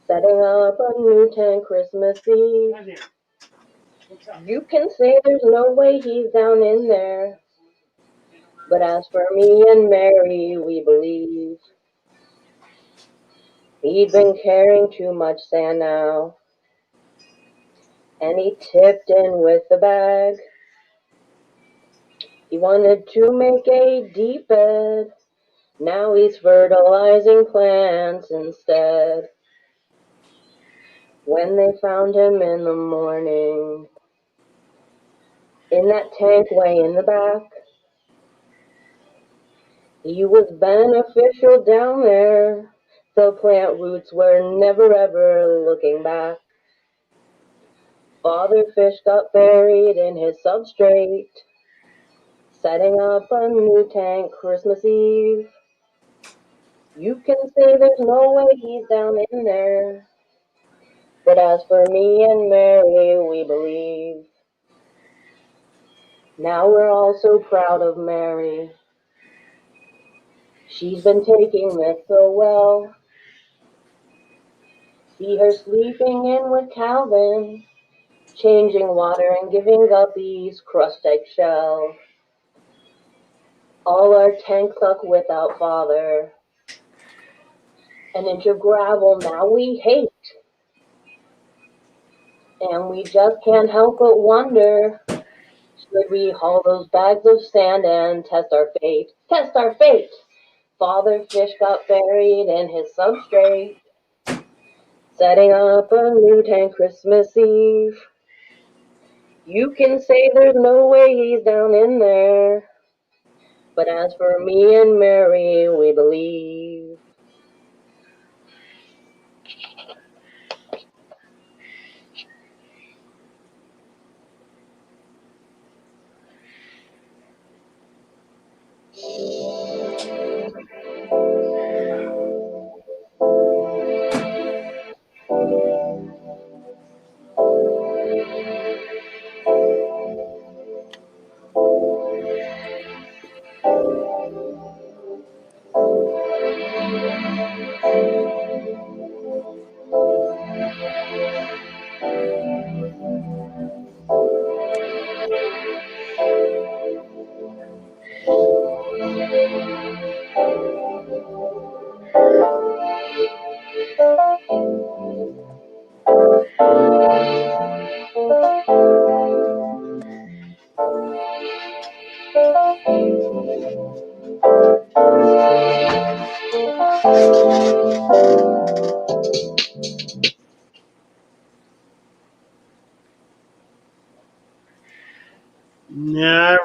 setting up a new tank Christmas Eve. You can say there's no way he's down in there, but as for me and Mary, we believe. He'd been carrying too much sand now, and he tipped in with the bag. He wanted to make a deep bed, now he's fertilizing plants instead. When they found him in the morning, in that tank way in the back, he was beneficial down there. The plant roots were never ever looking back. Father fish got buried in his substrate, setting up a new tank Christmas Eve. You can say there's no way he's down in there, but as for me and Mary, we believe. Now we're all so proud of Mary. She's been taking this so well. See her sleeping in with Calvin, changing water and giving guppies crushed eggshell. All our tanks suck without Father. An inch of gravel now we hate. And we just can't help but wonder, should we haul those bags of sand and test our fate? Test our fate! Father fish got buried in his substrate, setting up a new tank Christmas Eve. You can say there's no way he's down in there, but as for me and Mary, we believe.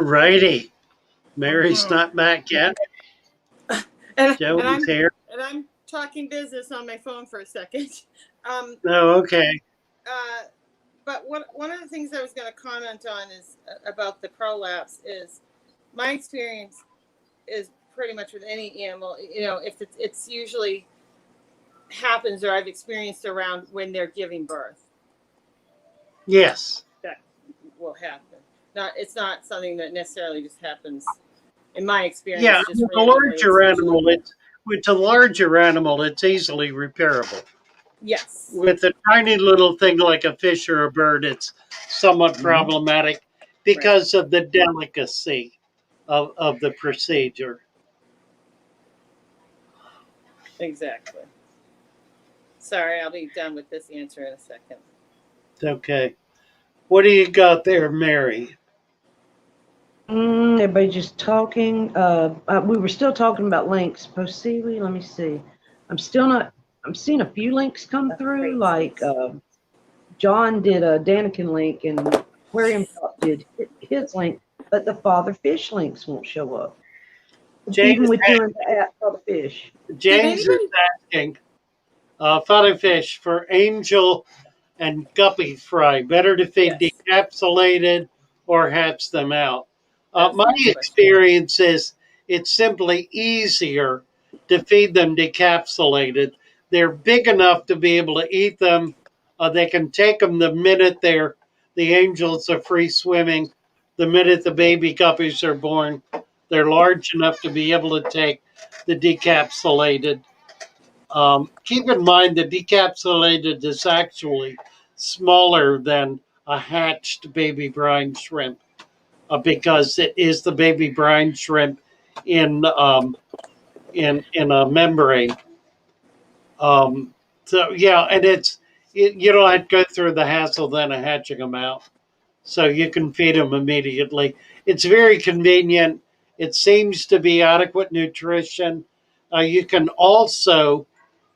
All righty. Mary's not back yet. And Joey's here. I'm talking business on my phone for a second. Oh, okay. But one of the things I was going to comment on is about the prolapse is my experience is pretty much with any animal. You know, if it's usually happens or I've experienced around when they're giving birth. Yes. That will happen. It's not something that necessarily just happens in my experience. Yeah, just with a larger animal, it's easily repairable. Yes. With a tiny little thing like a fish or a bird, it's somewhat problematic because of the delicacy of the procedure. Exactly. Sorry, I'll be done with this answer in a second. Okay. What do you got there, Mary? Everybody just talking. We were still talking about links. Possibly, let me see. I'm still not. I'm seeing a few links come through, like John did a Daniken link and Aquarium Top did his link, but the Father Fish links won't show up. James, Even with doing the app for the fish. James is asking, Father Fish, for angel and guppy fry, better to feed Yes. decapsulated or hatch them out? That's My the next question. experience is it's simply easier to feed them decapsulated. They're big enough to be able to eat them. They can take them the minute the angels are free swimming, the minute the baby guppies are born. They're large enough to be able to take the decapsulated. Keep in mind that decapsulated is actually smaller than a hatched baby brine shrimp because it is the baby brine shrimp in in a membrane. So yeah, and you don't have to go through the hassle then of hatching them out. So you can feed them immediately. It's very convenient. It seems to be adequate nutrition. You can also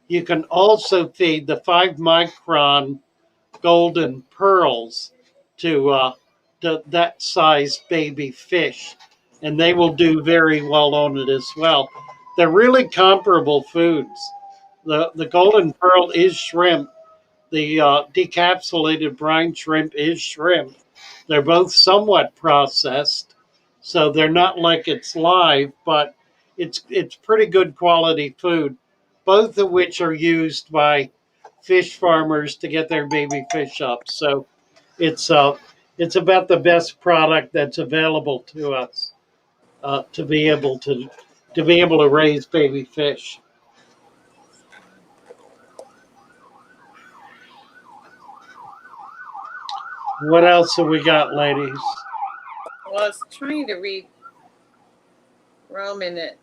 feed the 5 micron golden pearls to that size baby fish, and they will do very well on it as well. They're really comparable foods. The golden pearl is shrimp. The decapsulated brine shrimp is shrimp. They're both somewhat processed, so they're not like it's live, but it's pretty good quality food, both of which are used by fish farmers to get their baby fish up. So it's uh, it's about the best product that's available to us to be able to raise baby fish. What else have we got, ladies? Well, I was trying to read Roman at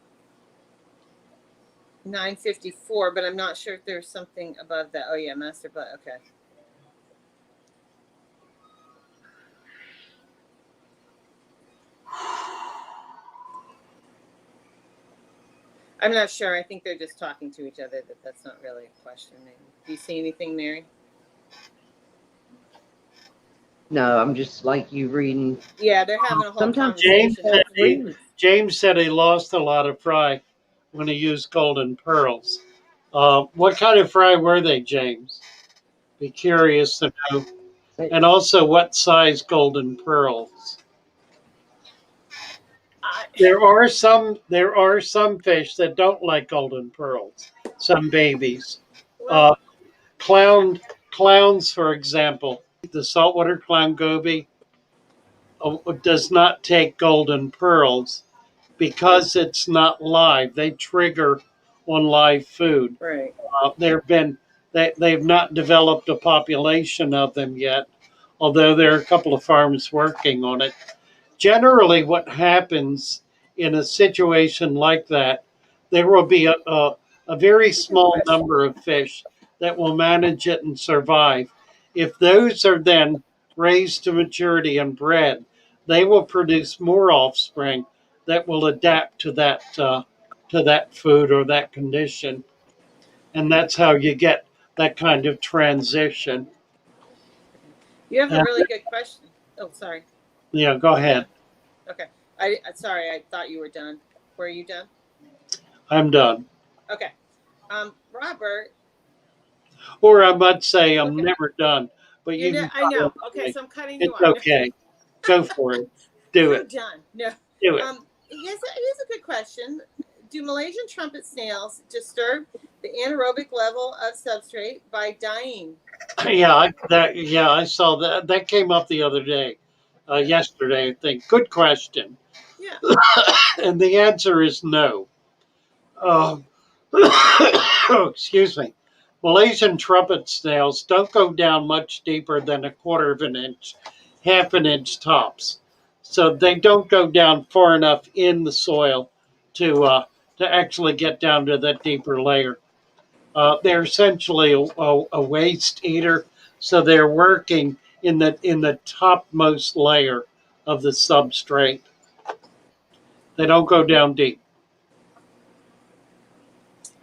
954, but I'm not sure if there's something above that. Oh yeah, master butt. Okay. I'm not sure. I think they're just talking to each other. That's not really a question. Do you see anything, Mary? No, I'm just like you reading. Yeah, they're having a whole Sometimes conversation. James said he lost a lot of fry when he used golden pearls. What kind of fry were they, James? Be curious to know. And also, what size golden pearls? There are some fish that don't like golden pearls. Some babies, Well, clown clowns, for example, the saltwater clown goby does not take golden pearls because it's not live. They trigger on live food. right. They've not developed a population of them yet, although there are a couple of farms working on it. Generally, what happens in a situation like that, there will be a very small number of fish that will manage it and survive. If those are then raised to maturity and bred, they will produce more offspring that will adapt to that food or that condition, and that's how you get that kind of transition. You have a And, really good question. Oh, sorry. yeah, go ahead. Okay. Sorry. I thought you were done. Were you done? I'm done. Okay. Robert. Or I might say I'm Okay. never done. But you can. I know. Okay, so I'm cutting you It's off. okay. Go for it. Do You're it. done. No. Do it. Yes, it is a good question. Do Malaysian trumpet snails disturb the anaerobic level of substrate by dying? Yeah, I saw that. That came up the other day, yesterday, I think. Good question. Yeah. And the answer is no. Um, excuse me. Malaysian trumpet snails don't go down much deeper than a quarter of an inch, half an inch tops. So they don't go down far enough in the soil to actually get down to that deeper layer. They're essentially a waste eater, so they're working in the topmost layer of the substrate. They don't go down deep.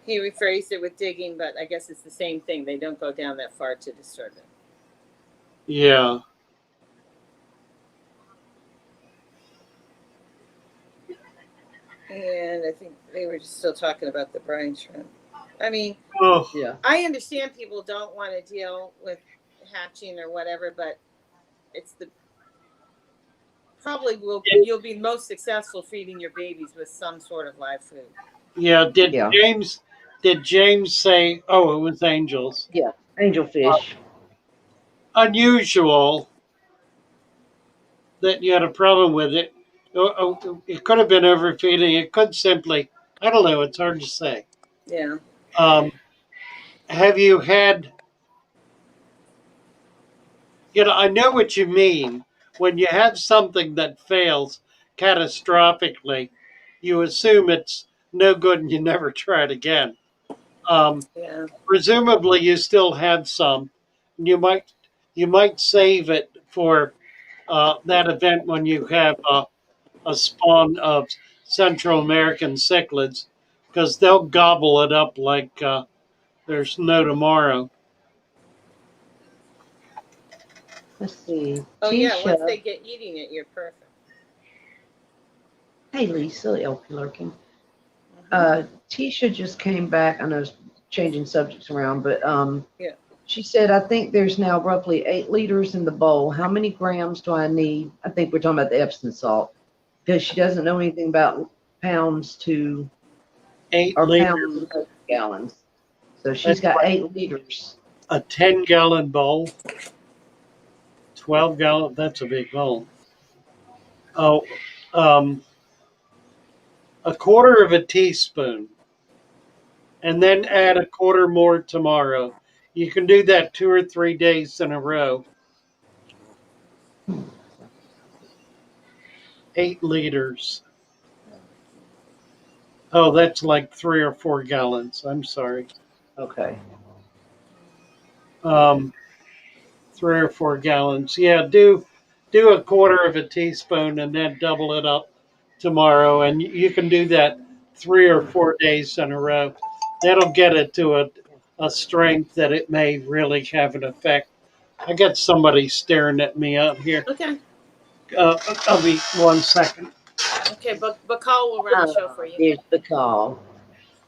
He rephrased it with digging, but I guess it's the same thing. They don't go down that far to disturb it. Yeah. And I think they were just still talking about the brine shrimp. I mean, Oh, Yeah. I understand people don't want to deal with hatching or whatever, but it's the probably you'll be most successful feeding your babies with some sort of live food. yeah. Did Yeah. James say? Oh, it was angels. Yeah. Angelfish. Unusual that you had a problem with it. It could have been overfeeding. It could simply. I don't know. It's hard to say. Yeah. Um, have you had? I know what you mean. When you have something that fails catastrophically, you assume it's no good and you never try it again. Yeah. Presumably, you still have some. You might save it for that event when you have a spawn of Central American cichlids, because they'll gobble it up like there's no tomorrow. Let's see. Oh yeah. Once they Tisha. get eating it, you're perfect. Hey, Lisa, LP Lurking. Mhm. Tisha just came back. I know it's changing subjects around, but Yeah. she said, I think there's now roughly 8 liters in the bowl. How many grams do I need? I think we're talking about the Epsom salt, because she doesn't know anything about pounds to, 8 liters. pounds to gallons. So she's That's got like 8 liters. a 10-gallon bowl. 12-gallon. That's a big bowl. Oh, um, a quarter of a teaspoon, and then add a quarter more tomorrow. You can do that 2 or 3 days in a row. 8 liters. Oh, that's like 3 or 4 gallons. I'm sorry. Okay. Um, 3 or 4 gallons. Yeah, do a quarter of a teaspoon and then double it up tomorrow, and you can do that 3 or 4 days in a row. That'll get it to a strength that it may really have an effect. I got somebody staring at me out here. Okay. I'll be 1 second. Okay. But Bacall will run the show for you. Here's the call.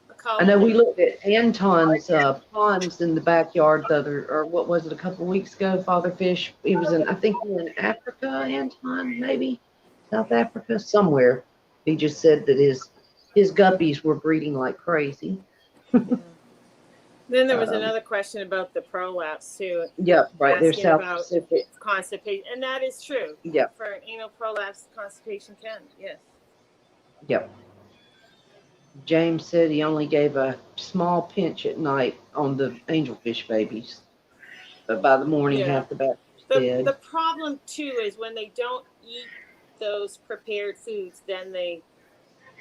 Bacall I know will we do it. looked at Anton's ponds in the backyard the other, or what was it, a couple of weeks ago, Father Fish. He was in, I think he was in Africa, Anton, maybe South Africa, somewhere. He just said that his guppies were breeding like crazy. Then there was another question about the prolapse too. Yep, right. They're Asking South about Pacific. constipation, and that is true. Yep, For anal prolapse, constipation can. Yes. yep. James said he only gave a small pinch at night on the angelfish babies, but by the morning, Yeah. half the batch was The dead. problem too is when they don't eat those prepared foods, then they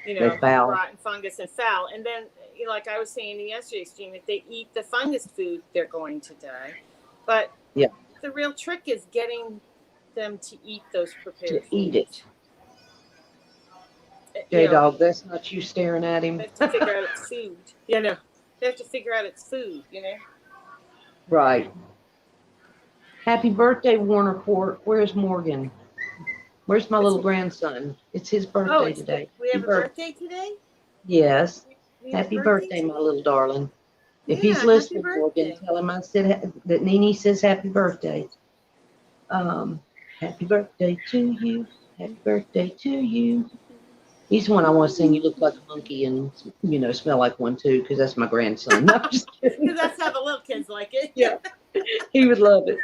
They foul. rotten fungus and foul. And then, like I was saying in yesterday's stream, if they eat the fungus food, they're going to die. But Yeah. the real trick is getting them to eat those prepared To eat foods. J-Dog, that's not you staring at him. They have to figure out it's food. They have to figure out it's food, Right. Happy birthday, Warner Court. Where's Morgan? Where's my little grandson? It's his birthday today. We have a birthday today? Yes. We have Happy a birthday, my little darling. If Yeah, he's happy listening, birthday. Morgan, tell him I said that Nene says happy birthday. Happy birthday to you. Happy birthday to you. He's the one I want to sing. You look like a monkey and, smell like one too, because that's my grandson. No, I'm just kidding. Because that's how the little kids like it. Yeah. He would love it.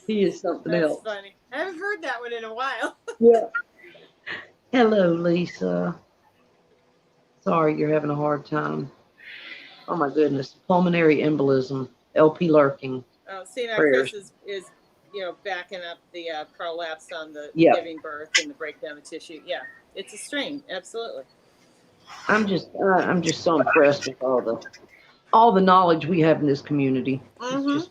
He is something That's else. funny. I haven't heard that one in a while. Yeah. Hello, Lisa. Sorry you're having a hard time. Oh my goodness. Pulmonary embolism. LP lurking. Oh, see, now Prayers. Chris is backing up the prolapse on the Yeah. giving birth and the breakdown of tissue. Yeah, it's a strain. Absolutely. I'm just so impressed with all the knowledge we have in this community. It's just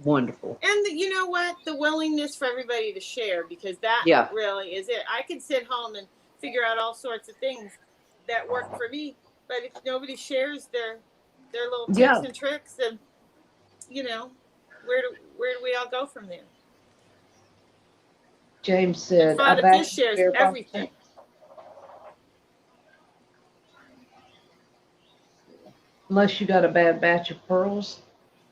wonderful. And you know what? The willingness for everybody to share, because that really is it. I can sit home and figure out all sorts of things that work for me, But if nobody shares their little tips Yeah. and tricks, then where do we all go from there? James And said, I Father Fish vacuum shares spare bottle everything. tank. Unless you got a bad batch of pearls.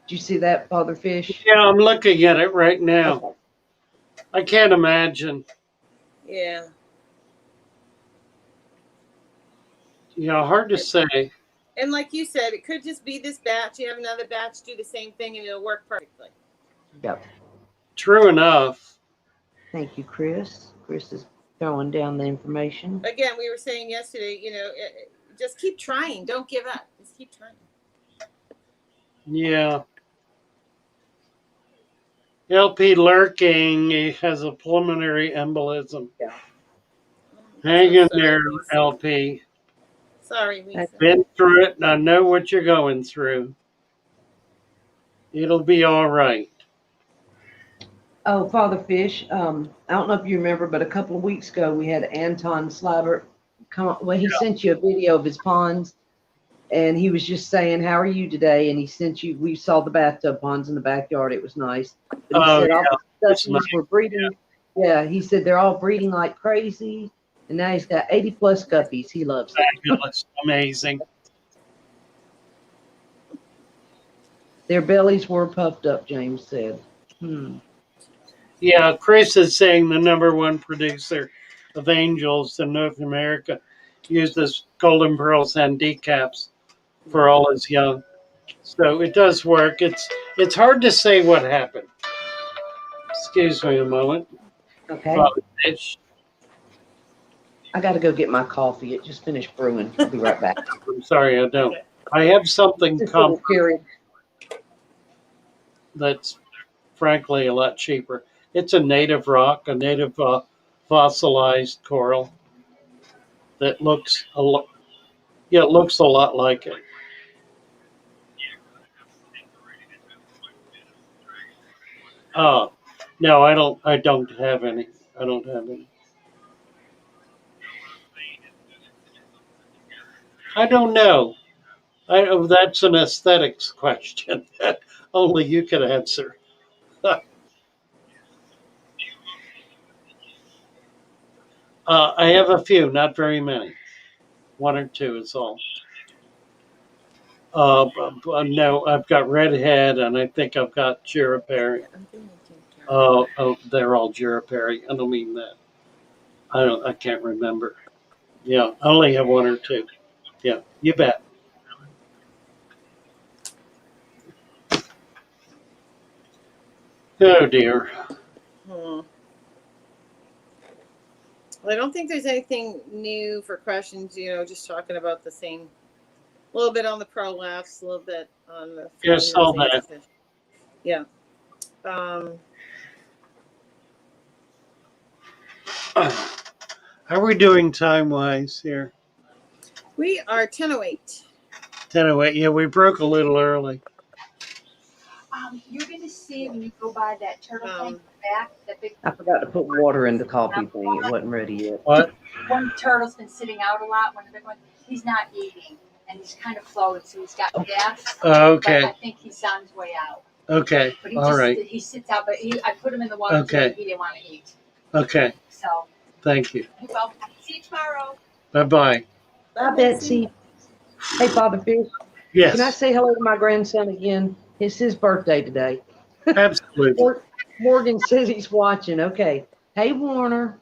Did you see that, Father Fish? Yeah, I'm looking at it right now. Okay. I can't imagine. Yeah. Yeah, hard to say. And like you said, it could just be this batch. You have another batch, do the same thing, and it'll work perfectly. Yep. True enough. Thank you, Chris. Chris is throwing down the information. Again, we were saying yesterday, just keep trying. Don't give up. Just keep trying. Yeah. LP lurking. He has a pulmonary embolism. Yeah. Hang So in sorry, there, Lisa. LP. Sorry, Lisa. Been through it, and I know what you're going through. It'll be all right. Oh, Father Fish, I don't know if you remember, but a couple of weeks ago we had Anton Sliber come on. Well, he sent you a video of his ponds, and he was just saying, "How are you today?" And he sent you. We saw the bathtub ponds in the backyard. It was nice. But he said all the it's stuffies nice. were breeding. Yeah, he said they're all breeding like crazy, and now he's got 80 plus guppies. He loves it. Fabulous, amazing. Their bellies were puffed up, James said. Yeah, Chris is saying the number one producer of angels in North America uses golden pearls and decaps for all his young. So it does work. It's hard to say what happened. Excuse me a moment. Okay. I got to go get my coffee. It just finished brewing. I'll be right back. I'm sorry, I don't. I have something This little period. that's frankly a lot cheaper. It's a native rock, a native fossilized coral that looks a lot. Yeah, it looks a lot like it. Oh, no, I don't. I don't have any. I don't have any. I don't know. That's an aesthetics question that only you can answer. I have a few, not very many. One or two is all. No, I've got redhead, and I think I've got Juraperi. Oh, they're all Juraperi. I don't mean that. I can't remember. Yeah, I only have one or two. Yeah, you bet. Oh dear. Well, I don't think there's anything new for questions. Just talking about the same. A little bit on the prolapse, a little bit on the. Yes, all that. Yeah. How are we doing time wise here? We are 10:08. 10:08. Yeah, we broke a little early. You're gonna see when you go by that turtle tank in the back, that big. I forgot to put water in the coffee thing. It wasn't ready yet. What? One turtle's been sitting out a lot. One of the big ones. He's not eating, and he's kind of floating, so he's got gas. Okay. But I think he's on his way out. Okay. But he all right. He sits out, but I put him in the water. Okay. He didn't want to eat. Okay. So. Thank you. You're welcome. See you tomorrow. Bye-bye. Bye, Betsy. Hey, Father Fish. Yes. Can I say hello to my grandson again? It's his birthday today. Absolutely. Morgan says he's watching. Okay. Hey, Warner.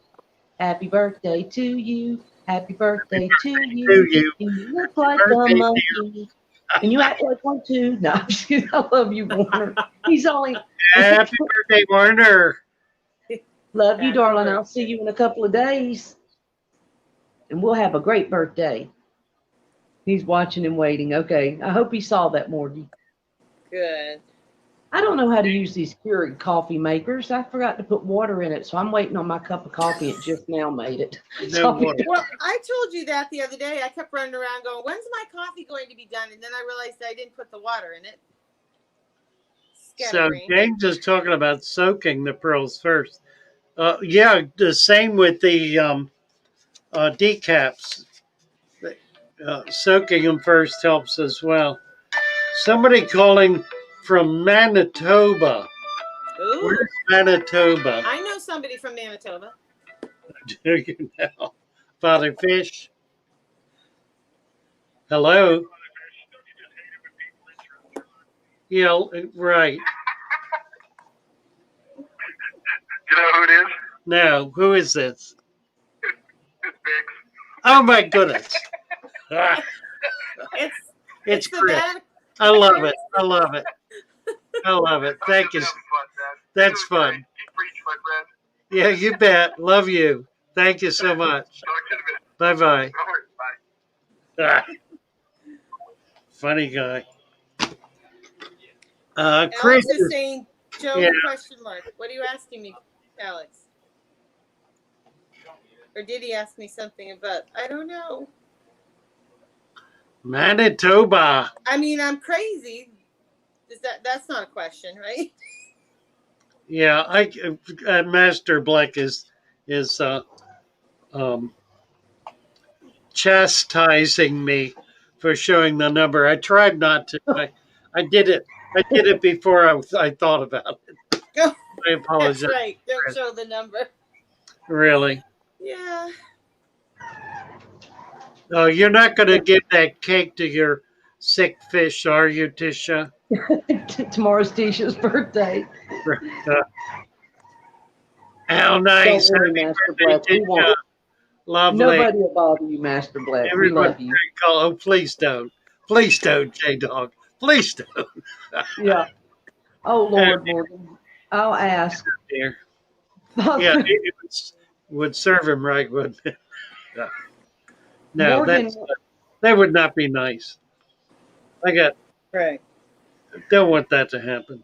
Happy birthday to you. Happy birthday to you. You look like a monkey. And you act like one too. No, I'm just kidding. I love you, Warner. He's only. Happy birthday, Warner. Love you, darling. I'll see you in a couple of days. And we'll have a great birthday. He's watching and waiting. Okay. I hope he saw that, Morgan. Good. I don't know how to use these Keurig coffee makers. I forgot to put water in it, so I'm waiting on my cup of coffee. It just now made it. No water. Well, I told you that the other day. I kept running around going, when's my coffee going to be done? And then I realized I didn't put the water in it. So James is talking about soaking the pearls first. Yeah, the same with the decaps. Soaking them first helps as well. Somebody calling from Manitoba. Ooh, Where's Manitoba? I know somebody from Manitoba. Do you know? Father Fish? Hello? Yeah, right. You know who it is? No, who is this? It's Biggs. Oh my goodness. It's It's the Chris. bad. I love it. I love it. I love it. Thank you. That was fun, man. That's It was fun. great. Keep preaching, my friend. Yeah, you bet. Love you. Thank you so much. Talk to you in a minute. Bye bye. All right, bye. Funny guy. Alex Chris is saying, Joe, yeah. question mark. What are you asking me, Alex? Or did he ask me something about? I don't know. Manitoba. I mean, I'm crazy. That's not a question, right? Yeah, Master Black is chastising me for showing the number. I tried not to. I did it. I did it before I thought about it. Oh, I apologize. that's right. Don't show the number. Really? Yeah. Oh, you're not going to give that cake to your sick fish, are you, Tisha? Tomorrow's Tisha's birthday. How nice. Don't worry, Happy Master birthday, Black. We Tisha. won't. Lovely. Nobody will bother you, Master Black. We Everyone love you. call. Oh, please don't. Please don't, J-Dog. Please don't. Yeah. Oh, Lord, Morgan. I'll ask. Dear. Yeah, it would serve him right, wouldn't it? Yeah. No, Morgan, that would not be nice. Right. Don't want that to happen.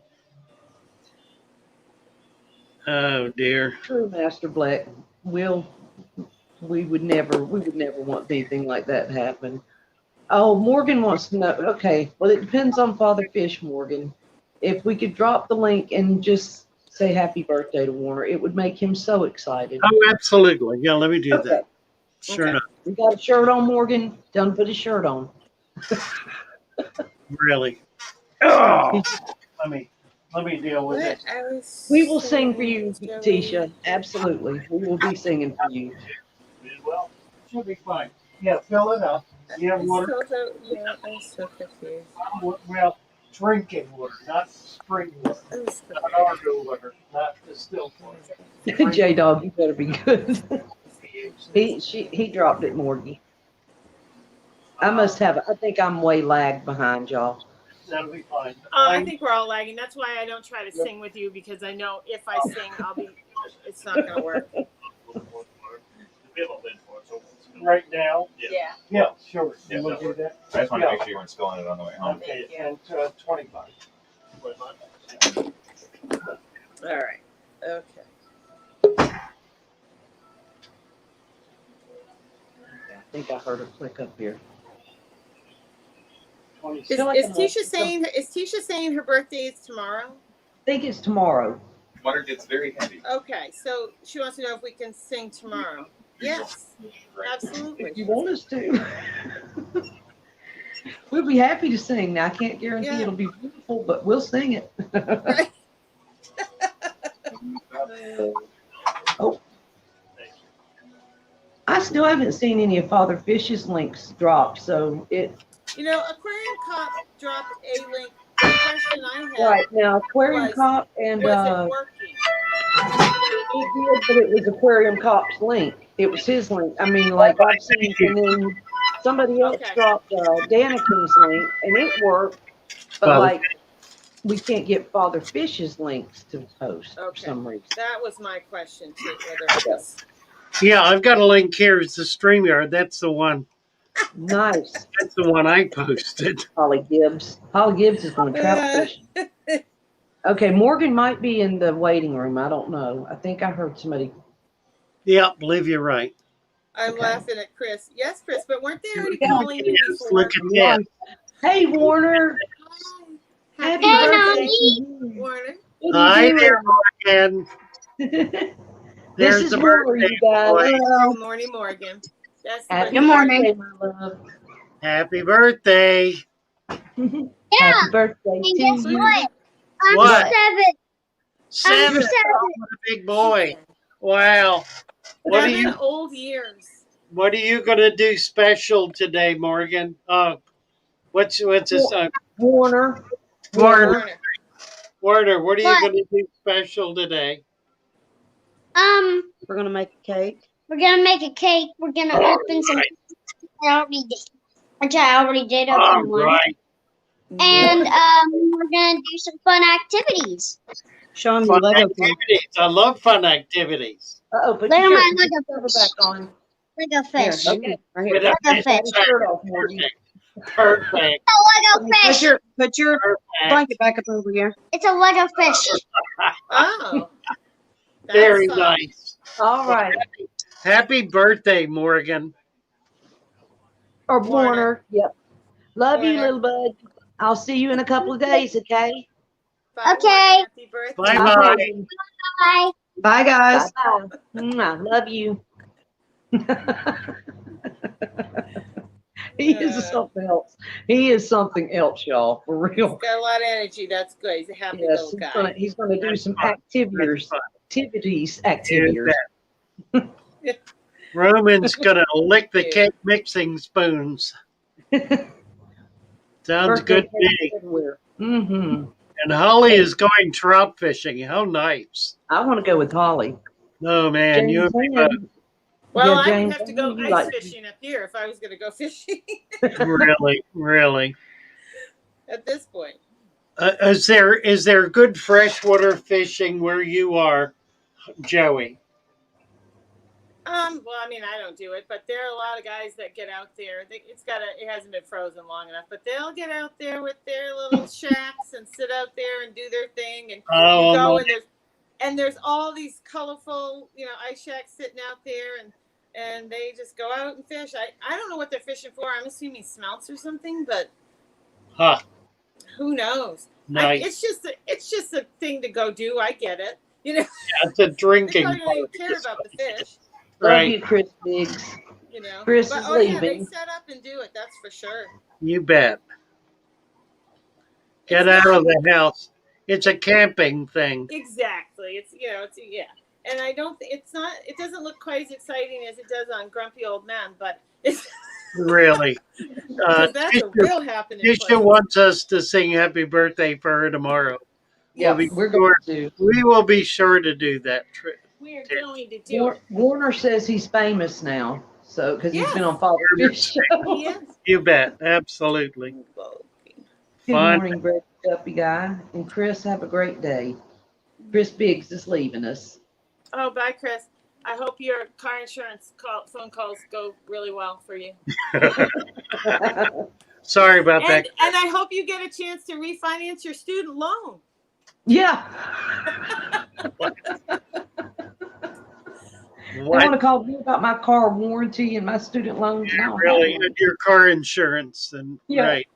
Oh dear. true, Master Black. We would never want anything like that to happen. Oh, Morgan wants to know. Okay, well, it depends on Father Fish, Morgan. If we could drop the link and just say happy birthday to Warner, it would make him so excited. Oh, absolutely. Yeah, let me do Okay. that. Sure Okay. enough. We got a shirt on, Morgan. Done put his shirt on. Really. Oh, let me deal with it. We will sing for you, Tisha. Absolutely. We will be singing for you. Well, should be fine. Yeah, fill it up. You have water? I'm so confused. Well, drinking water, not spring water. Not Argo water, not distilled water. J Dog, you better be good. he dropped it, Morgan. I think I'm way lagged behind y'all. That'll be fine. I think we're all lagging. That's why I don't try to sing with you, because I know if I sing, it's not going to work. Right now? Yeah. Yeah, sure. Yeah, You want to do that? I just want to make sure you weren't spilling it on the way home. Okay, and 25. All right. Okay. I think I heard a click up here. 26. Is Tisha saying her birthday is tomorrow? I think it's tomorrow. Water gets very heavy. Okay, so she wants to know if we can sing tomorrow. Yes, absolutely. If you want us to. We'll be happy to sing. Now, I can't guarantee Yeah. it'll be beautiful, but we'll sing it. Right. Oh. I still haven't seen any of Father Fish's links dropped, so it. Aquarium Cop dropped a link. The question I had Right now, Aquarium was, Cop and was it working? he did, but it was Aquarium Cop's link. It was his link. I mean, like I've seen, and then somebody else Okay. dropped Danikin's link, and it worked, but Father like we can't get Father Fish's links to post for Okay. some reason. That was my question too. Whether it was. Yeah, I've got a link here. It's the StreamYard. That's the one. Nice, That's the one I posted. Holly Gibbs. Holly Gibbs is going trout fishing. Okay, Morgan might be in the waiting room. I don't know. I think I heard somebody. Yeah, believe you're right. I'm Okay. laughing at Chris. Yes, Chris, but weren't they already Yeah, calling you Yes, before? look at that. Hey, Warner. Hi. Happy Happy birthday birthday, to you. Warner. What Hi are you there, doing? Morgan. This There's is the Warner, birthday you guys. boy. Good morning, Morgan. That's Happy the Good morning. birthday, my love. Happy birthday. Yeah. Happy birthday And to guess you. what? I'm What? 7. I'm 7. 7. Oh, what a big boy. Wow. What are 7 you old years. What are you gonna do special today, Morgan? What's this? Warner. Warner. Warner. Warner, what are you What? gonna do special today? We're gonna make a cake. We're gonna make a cake. We're gonna open some. Which I already did All open one. right. And we're gonna do some fun activities. Show them Fun your Lego activities. I love fun activities. Put Look at your my shirt Lego back fish. on. Lego Here, fish. Okay. right here. With a Lego fish. fish. Take your shirt off, Morgan. Perfect. Perfect. A Lego fish. Put your Perfect. blanket back up over here. It's a Lego fish. Oh. That's Very fun. nice. All right. Happy birthday, Morgan. Or Warner. Warner. Yep. Love you, Warner. little bud. I'll see you in a couple of days, okay? Bye, Okay. Warner. Happy birthday. Bye Bye, bye. Morgan. Bye. Bye, guys. Bye-bye. Mwah. Love you. He is something else. He is something else, y'all. For He's real. got a lot of energy. That's good. He's a happy Yes, little guy. he's gonna do some That's activities. fun. Activities. Roman's gonna lick the cake mixing spoons. Sounds good to me. Everywhere. Mm-hmm. And Holly is going trout fishing. How nice. I want to go with Holly. Oh man, you and me James both. Ann. Well, Yeah, I would James, have to I go know you ice like- fishing up here if I was going to go fishing Really, really. at this point. Is there good freshwater fishing where you are, Joey? Well, I mean, I don't do it, but there are a lot of guys that get out there. It hasn't been frozen long enough, but they'll get out there with their little shacks and sit out there and do their thing. And Oh, you go no. and there's all these colorful, ice shacks sitting out there, and they just go out and fish. I don't know what they're fishing for. I'm assuming smelts or something, but Huh. who knows? Nice. It's just a thing to go do. I get it. That's a They drinking probably don't even part. care about the fish. Love Right. you, Chris Biggs. Chris But is yeah, they leaving. set up and do it. That's for sure. You bet. Get It's out not- of the house. It's a camping thing. Exactly. It's yeah. And I don't. It's not. It doesn't look quite as exciting as it does on Grumpy Old Man, but it's. Really. That's a real happening. Tisha place. wants us to sing happy birthday for her tomorrow. Yeah, We'll be we're sure- going to. We will be sure to do that. We are going to do it. Warner says he's famous now, so because he's been on Father Fish show. He is. You bet. Absolutely. Good Fun. morning, Brett Guppy guy, and Chris. Have a great day. Chris Biggs is leaving us. Oh, bye, Chris. I hope your car insurance phone calls go really well for you. Sorry about that. And I hope you get a chance to refinance your student loan. Yeah. They want to call me about my car warranty and my student loans. Yeah, No, really, and your car insurance, and Yeah. right,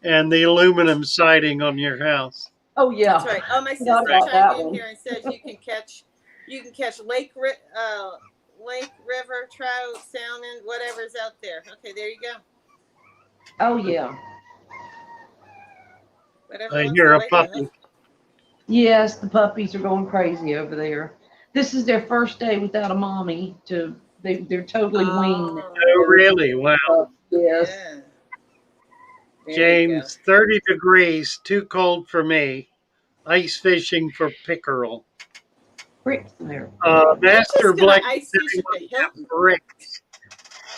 and the aluminum siding on your house. Oh yeah. That's right. Oh, my sister Forgot about chimed that in one. here and says you can catch lake river trout, salmon, whatever's out there. Okay, there you go. Oh yeah. Whatever. I wants hear to a lake puppy. live. Yes, the puppies are going crazy over there. This is their first day without a mommy. They're totally weaned. Oh, really? Wow. Yes. Yeah. There you James, 30 degrees, too cold for me. Ice fishing for pickerel. Bricks there. Master Just gonna Blake, ice does fish at the anyone have Hilton. bricks?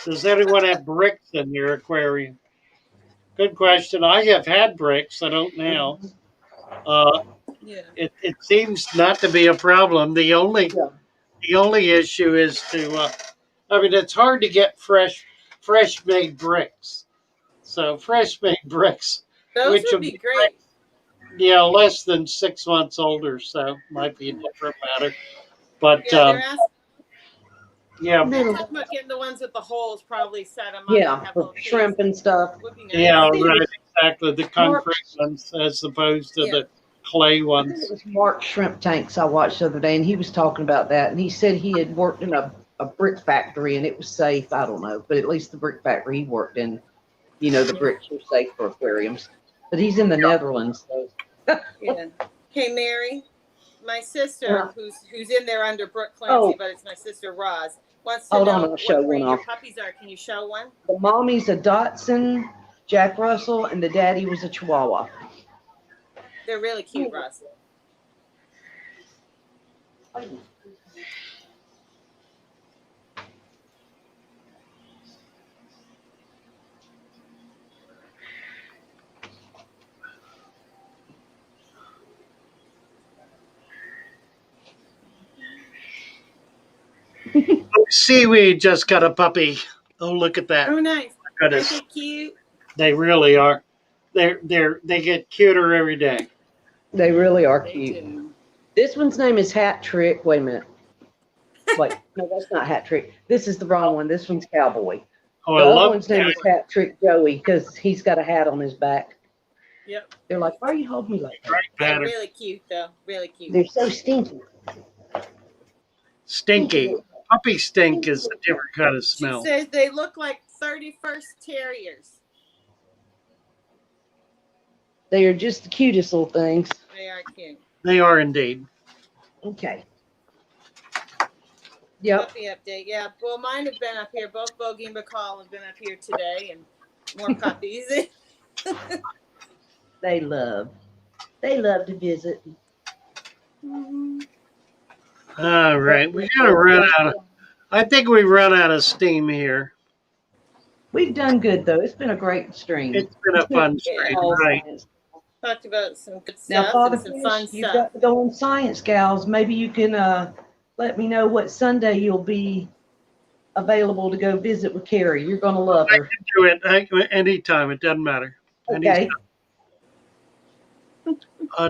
Does anyone have bricks in your aquarium? Good question. I have had bricks. I don't now. Yeah. It seems not to be a problem. The only issue is it's hard to get fresh made bricks. So fresh made bricks, Those which would be great. less than 6 months older, so might be a different matter. But Yeah, they're asking. yeah, They're talking about getting the ones with the holes, probably set them up. Yeah, and have for little shrimp and stuff. Would be nice. yeah, right, exactly. The concrete ones as opposed to the clay I think ones. it was Mark Shrimp Tanks I watched the other day, and he was talking about that. And he said he had worked in a a brick factory and it was safe. I don't know, but at least the brick factory he worked in, you know, the bricks were safe for aquariums. But he's in the Netherlands, so. Yeah. Hey, Mary, my sister, who's in there under Brooke Clancy, Oh. but it's my sister Roz, wants to Hold on, know I'll show what breed one your off. puppies are. Can you show one? The mommy's a Dachshund, Jack Russell, and the daddy was a Chihuahua. They're really cute, Roz. Seaweed just got a puppy. Oh, look at that. Oh, nice. Goodness. Aren't they cute? They really are. They get cuter every day. They really are They cute. do. This one's name is Hat Trick. Wait a minute. Wait, no, that's not Hat Trick. This is the wrong one. This one's Cowboy. Oh, The I other love one's name that. is Hat Trick Joey because he's got a hat on his back. Yep. They're like, why are you holding me like that? Right, They're Bladder. really cute, though. Really cute. They're so stinky. Stinky. Puppy stink is a different kind of She smell. says they look like 31st Terriers. They are just the cutest little things. They are cute. They are indeed. Okay. Yep. Puppy update. Yeah. Well, mine have been up here. Both Bogey and McCall have been up here today, and more puppies. They love to visit. All right. We got to run out of. I think we run out of steam here. We've done good though. It's been a great stream. It's been a fun stream, All right? science. Talked about some good Now, stuff Father and some fun Fish, you've stuff. got to go on Science Gals. Maybe you can let me know what Sunday you'll be available to go visit with Carrie. You're going to love I her. can do it anytime. It doesn't matter. Okay.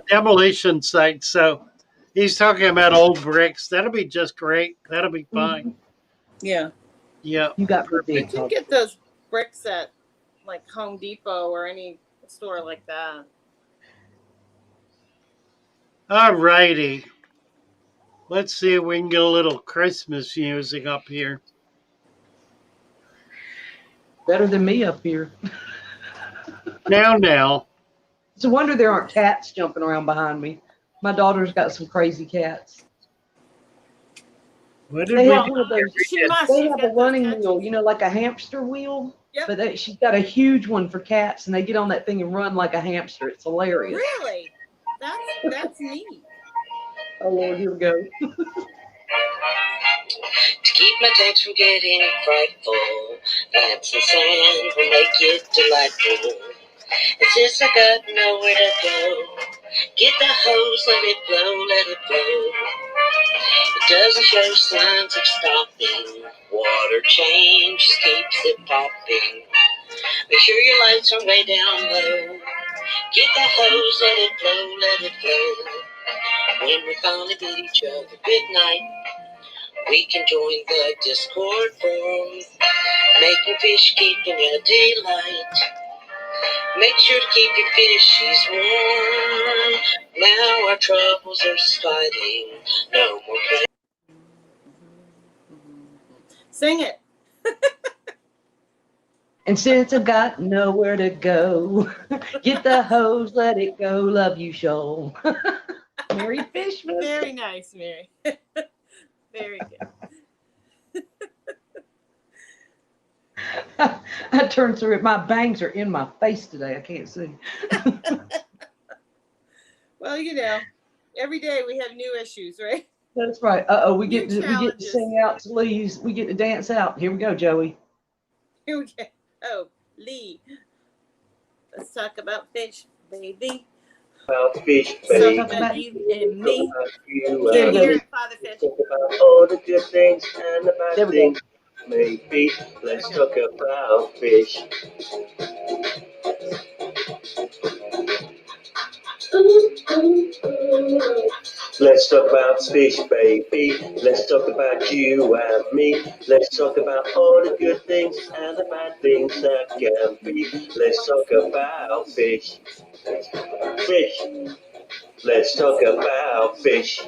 Demolition site. So he's talking about old bricks. That'll be just great. That'll be fine. Yeah. Yeah. You got good You big can get those bricks at like Home Depot or any store like that. All righty. Let's see if we can get a little Christmas music up here. Better than me up here. Now. It's a wonder there aren't cats jumping around behind me. My daughter's got some crazy cats. What did They we have one of those. She must. They She's have a got those running cats. wheel, you know, like a hamster wheel. Yep. But she's got a huge one for cats, and they get on that thing and run like a hamster. It's hilarious. Really? That's neat. Oh Lord, here we go. To keep my tanks from getting frightful, lamps and sand will make it delightful. And since I got nowhere to go, get the hose, let it blow. It doesn't show signs of stopping. Water change just keeps it popping. Make sure your lights are way down low. Get the hose, let it flow. When we finally beat each other midnight, we can join the Discord forum. Making fish, keeping your daylight. Make sure to keep your fishies warm. Now our troubles are sliding. No more play. Sing it. And since I got nowhere to go, get the hose, let it go. Love you, Shoal. Merry Fishmas. Very nice, Mary. Very good. I turned through it. My bangs are in my face today. I can't see. Well, you know, every day we have new issues, right? That's right. We get to sing out to Lee's. We get to dance out. Here we go, Joey. Here we go. Oh, Lee. Let's talk about fish, baby. About fish, Talk baby. about you and me. About you Can't and hear me. it, Father Fish. Talk about all the good things and the There bad we go. things. Maybe let's talk about fish. Let's talk about fish, baby. Let's talk about you and me. Let's talk about all the good things and the bad things that can be. Let's talk about fish. Fish. Let's talk about fish.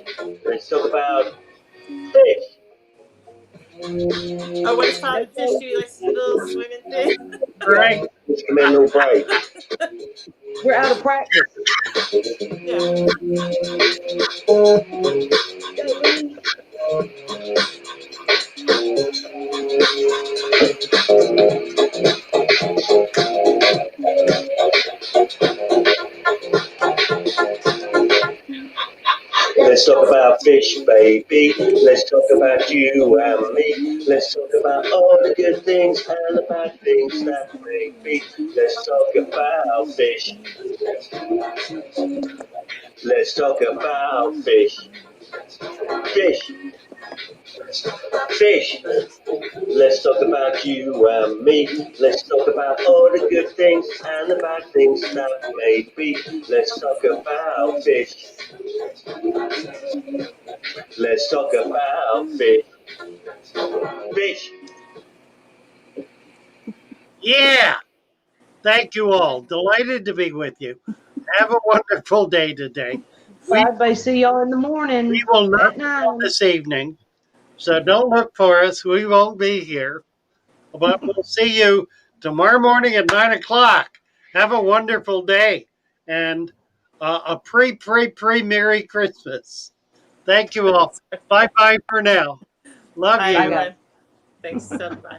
Let's talk about fish. Oh, what does Father Fish do? He likes to do a little swimming thing. Right? It's a mental break. We're out of practice. Yeah. Let's talk about fish, baby. Let's talk about you and me. Let's talk about all the good things and the bad things that may be. Let's talk about fish. Let's talk about fish. Fish. Fish. Let's talk about you and me. Let's talk about all the good things and the bad things that may be. Let's talk about fish. Let's talk about fish. Fish. Yeah. Thank you all. Delighted to be with you. Have a wonderful day today. Everybody see y'all in the We morning will not at be on 9. this evening, so don't look for us. We won't be here. But we'll see you tomorrow morning at 9 o'clock. Have a wonderful day and a Merry Christmas. Thank you all. Bye-bye for now. Love Bye, you. everyone. Thanks so much.